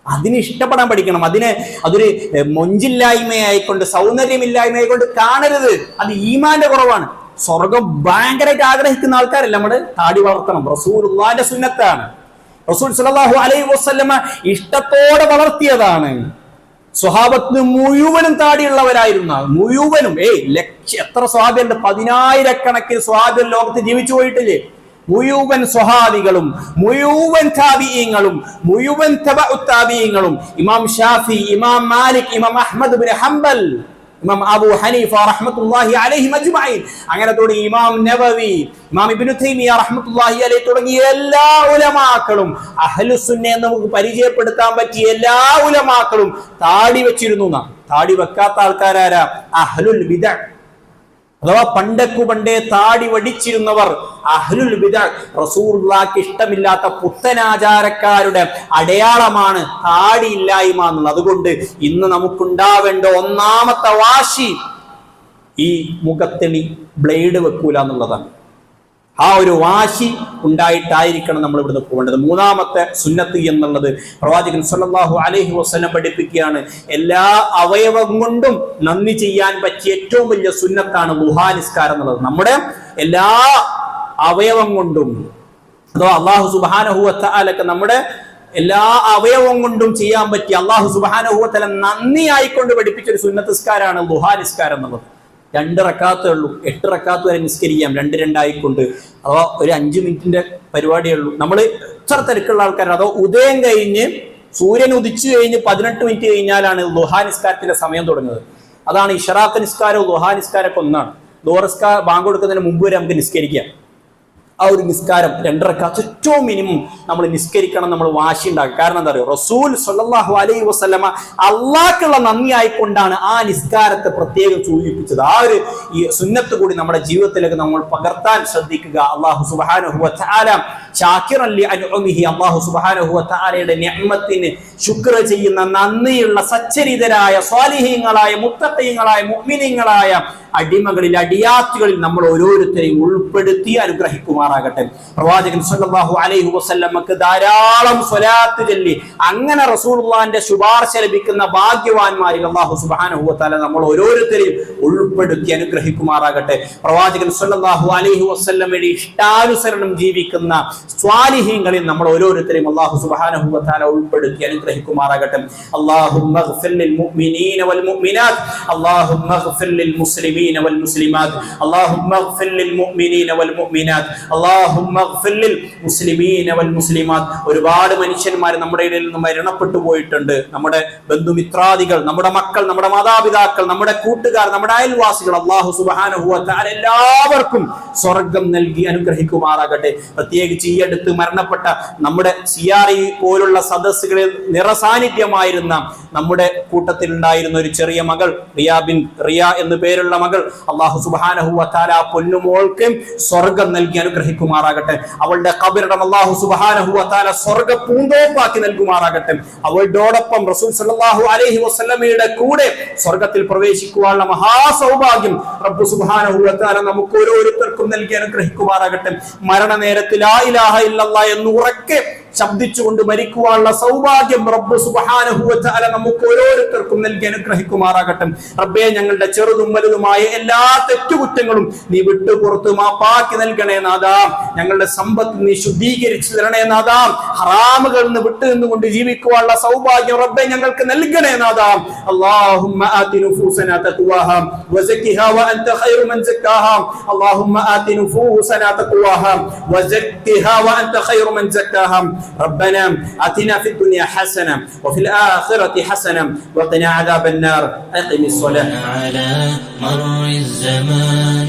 അതിന് ഇഷ്ടപ്പെടാൻ പഠിക്കണം. അതൊരു മൊഞ്ചില്ലായ്മയായിക്കൊണ്ട്, സൗന്ദര്യമില്ലായ്മയായിക്കൊണ്ട് കാണരുത്. അത് ഈമാന്റെ കുറവാണ്. സ്വർഗം ഭയങ്കരമായിട്ട് ആഗ്രഹിക്കുന്ന ആൾക്കാരല്ല നമ്മൾ താടി വളർത്തണം. റസൂലുള്ളാഹിന്റെ സുന്നത്താണ്. റസൂൽ സ്വല്ലല്ലാഹു അലൈഹി വസല്ലമ ഇഷ്ടത്തോടെ വളർത്തിയതാണ്. സ്വഹാബത്തിന് മുഴുവനും താടിയുള്ളവരായിരുന്നു. മുഴുവനും എത്ര സ്വഹാബിയുണ്ട്? 10,000 സ്വഹാബികൾ ലോകത്ത് ജീവിച്ചു പോയിട്ടില്ലേ? മുഴുവൻ സ്വഹാബികളും മുഴുവൻ താബിഈങ്ങളും മുഴുവൻ തബഉ താബിഈങ്ങളും, ഇമാം ഷാഫി, ഇമാം മാലിക്, ഇമാം അഹ്മദ് ബിൻ ഹംബൽ, ഇമാം അബൂ ഹനീഫ റഹ്മത്തുള്ളാഹി അലൈഹിം അജ്മഈൻ, അങ്ങനെ തുടങ്ങി ഇമാം നവവി, ഇമാം ഇബ്നു തൈമിയ റഹ്മത്തുള്ളാഹി അലൈഹി തുടങ്ങിയ എല്ലാ ഉലമാക്കളും, അഹ്ലുസുന്നയെ നമുക്ക് പരിചയപ്പെടുത്താൻ പറ്റിയ എല്ലാ ഉലമാക്കളും താടി വെച്ചിരുന്നു. താടി വെക്കാത്ത ആൾക്കാരാരാ? അഹ്ലുൽ ബിദ്അ, അഥവാ പണ്ടേ താടി വടിച്ചിരുന്നവർ അഹ്ലുൽ ബിദ്അ. റസൂലുള്ളാഹിക്ക് ഇഷ്ടമില്ലാത്ത പുത്തനാചാരക്കാരുടെ അടയാളമാണ് താടി ഇല്ലായ്മ എന്നുള്ളത്. അതുകൊണ്ട് ഇന്ന് നമുക്കുണ്ടാവേണ്ട ഒന്നാമത്തെ വാശി ഈ മുഖത്തെണി ബ്ലേഡ് വെക്കൂല എന്നുള്ളതാണ്. ആ ഒരു വാശി ഉണ്ടായിട്ടായിരിക്കണം നമ്മൾ ഇവിടുന്ന് പോകേണ്ടത്. മൂന്നാമത്തെ സുന്നത്ത് എന്നുള്ളത് പ്രവാചകൻ സ്വല്ലല്ലാഹു അലൈഹി വസല്ലം പഠിപ്പിക്കുകയാണ്. എല്ലാ അവയവം കൊണ്ടും നന്ദി ചെയ്യാൻ പറ്റിയ ഏറ്റവും വലിയ സുന്നത്താണ് ദുഹാ നിസ്കാരം എന്നുള്ളത്. നമ്മുടെ എല്ലാ അവയവം കൊണ്ടും, അഥവാ അല്ലാഹു സുബ്ഹാനഹു വ തആലക്ക് നമ്മുടെ എല്ലാ അവയവം കൊണ്ടും ചെയ്യാൻ പറ്റിയ, അല്ലാഹു സുബ്ഹാനഹു വ തആല നന്ദി ആയിക്കൊണ്ട് പഠിപ്പിച്ച ഒരു സുന്നത്ത് നിസ്കാരമാണ് ദുഹാ നിസ്കാരം എന്നുള്ളത്. 2 റക്അത്തേ ഉള്ളൂ. 8 റക്അത്ത് വരെ നിസ്കരിക്കാം 2 ആയിക്കൊണ്ട്. അഥവാ ഒരു 5 മിനിറ്റിന്റെ പരിപാടിയേ ഉള്ളൂ. നമ്മൾ എത്ര തിരക്കുള്ള ആൾക്കാരാണ്. അതോ ഉദയം കഴിഞ്ഞ് സൂര്യൻ ഉദിച്ചു കഴിഞ്ഞ് 18 മിനിറ്റ് കഴിഞ്ഞാലാണ് ദുഹാ നിസ്കാരത്തിന്റെ സമയം തുടങ്ങുന്നത്. അതാണ് ഇശ്റാഖ് നിസ്കാരവും ദുഹാ നിസ്കാരമൊക്കെ ഒന്നാണ്. ദുഹർ നിസ്കാരം ബാങ്ക് കൊടുക്കുന്നതിന് മുമ്പ് വരെ നമുക്ക് നിസ്കരിക്കാം. ആ ഒരു നിസ്കാരം 2 റക്അത്ത് ഏറ്റവും മിനിമം നമ്മൾ നിസ്കരിക്കണം. നമ്മൾ വാശി ഉണ്ടാക്കുക. കാരണം എന്താ പറയുക? റസൂൽ സ്വല്ലല്ലാഹു അലൈഹി വസല്ലമ അള്ളാഹ്ക്കുള്ള നന്ദി ആയിക്കൊണ്ടാണ് ആ നിസ്കാരത്തെ പ്രത്യേകം സൂചിപ്പിച്ചത്. ആ ഒരു ഈ സുന്നത്ത് കൂടി നമ്മുടെ ജീവിതത്തിലേക്ക് നമ്മൾ പകർത്താൻ ശ്രദ്ധിക്കുക. അല്ലാഹു സുബ്ഹാനഹു വ തആല ശാകിറൻ ലി അൻഉമിഹി, അല്ലാഹു സുബ്ഹാനഹു വ തആലയുടെ നിഅമത്തിന് ശുക്ർ ചെയ്യുന്ന നന്ദിയുള്ള സച്ചരിതരായ സ്വാലിഹീങ്ങളായ മുത്തഖീങ്ങളായ മുഅ്മിനീങ്ങളായ അടിമകളിൽ അടിയാത്തുകളിൽ നമ്മൾ ഓരോരുത്തരെയും ഉൾപ്പെടുത്തി അനുഗ്രഹിക്കുമാറാകട്ടെ. പ്രവാചകൻ സല്ലല്ലാഹു അലൈഹി വസല്ലമക്ക് ധാരാളം സ്വലാത്ത് ചൊല്ലി അങ്ങനെ റസൂലുള്ളാഹിന്റെ ശുപാർശ ലഭിക്കുന്ന ഭാഗ്യവാന്മാരിൽ അല്ലാഹു സുബ്ഹാനഹു വ തആല നമ്മൾ ഓരോരുത്തരെയും ഉൾപ്പെടുത്തി അനുഗ്രഹിക്കുമാറാകട്ടെ. പ്രവാചകൻ സല്ലല്ലാഹു അലൈഹി വസല്ലമയുടെ ഇഷ്ടാനുസരണം ജീവിക്കുന്ന സ്വാലിഹീങ്ങളിൽ നമ്മൾ ഓരോരുത്തരെയും അല്ലാഹു സുബ്ഹാനഹു വ തആല ഉൾപ്പെടുത്തി അനുഗ്രഹിക്കുമാറാകട്ടെ. അല്ലാഹുമ്മ ഗ്ഫിർ ലിൽ മുഅ്മിനീന വൽ മുഅ്മിനാത്ത്, അല്ലാഹുമ്മ ഗ്ഫിർ ലിൽ മുസ്ലിമീന والمسلمات اللهم اغفر للمؤمنين والمؤمنات اللهم اغفر للمسلمين والمسلمات. ഒരുപാട് മനുഷ്യന്മാർ നമ്മുടെ ഇടയിൽ നിന്ന് മരണപ്പെട്ടു പോയിട്ടുണ്ട്. നമ്മുടെ ബന്ധുമിത്രാദികൾ, നമ്മുടെ മക്കൾ, നമ്മുടെ മാതാപിതാക്കൾ, നമ്മുടെ കൂട്ടുകാർ, നമ്മുടെ അയൽവാസികൾ. അല്ലാഹു സുബ്ഹാനഹു വ തആല എല്ലാവർക്കും സ്വർഗ്ഗം നൽകി അനുഗ്രഹിക്കുമാറാകട്ടെ. പ്രത്യേകിച്ച് ഈ അടുത്ത് മരണപ്പെട്ട നമ്മുടെ സിയാറി പോലുള്ള സദസ്സുകളിൽ നിറസാന്നിധ്യമായിരുന്ന നമ്മുടെ കൂട്ടത്തിൽ ഉണ്ടായിരുന്ന ഒരു ചെറിയ മകൾ റിയ എന്ന് പേരുള്ള മകൾ, അല്ലാഹു സുബ്ഹാനഹു വ തആല പൊന്നുമോൾക്ക് സ്വർഗ്ഗം നൽകി അനുഗ്രഹിക്കുമാറാകട്ടെ. അവളുടെ ഖബറിടം അല്ലാഹു സുബ്ഹാനഹു വ തആല സ്വർഗ്ഗ പൂന്തോപ്പാക്കി നൽകുമാറാകട്ടെ. അവളോടൊപ്പം റസൂൽ സല്ലല്ലാഹു അലൈഹി വസല്ലമയുടെ കൂടെ സ്വർഗ്ഗത്തിൽ പ്രവേശിക്കുവാനുള്ള മഹാസൗഭാഗ്യം റബ്ബ് സുബ്ഹാനഹു വ തആല നമുക്ക് ഓരോരുത്തർക്കും നൽകി അനുഗ്രഹിക്കുമാറാകട്ടെ. മരണനേരത്തിൽ ലാ ഇലാഹ ഇല്ലല്ലാഹ് എന്ന് ഉറക്കെ ശബ്ദിച്ചുകൊണ്ട് മരിക്കുവാനുള്ള സൗഭാഗ്യം റബ്ബ് സുബ്ഹാനഹു വ തആല നമുക്ക് ഓരോരുത്തർക്കും നൽകി അനുഗ്രഹിക്കുമാറാകട്ടെ. റബ്ബേ, ഞങ്ങളുടെ ചെറുതും വലുതുമായ എല്ലാ തെറ്റുകുറ്റങ്ങളും നീ വിട്ടു പുറത്ത് മാപ്പാക്കി നൽകണേ നാഥാ. ഞങ്ങളുടെ സമ്പത്ത് നീ ശുദ്ധീകരിച്ചു തരണേ നാഥാ. ഹറാമുകളിൽ നിന്ന് വിട്ടു നിന്നുകൊണ്ട് ജീവിക്കുവാനുള്ള സൗഭാഗ്യം റബ്ബേ ഞങ്ങൾക്ക് നൽകണേ നാഥാ. അല്ലാഹുമ്മ ആതി നുഫൂസനാ തഖ്വാഹാ വസക്കിഹാ വഅൻത ഖൈറു മൻ സക്കാഹാ. അല്ലാഹുമ്മ ആതി നുഫൂസനാ തഖ്വാഹാ വസക്കിഹാ വഅൻത ഖൈറു മൻ സക്കാഹാ. ربنا آتنا في الدنيا حسنة وفي الآخرة حسنة وقنا عذاب النار. أقم الصلاة. على مر الزمان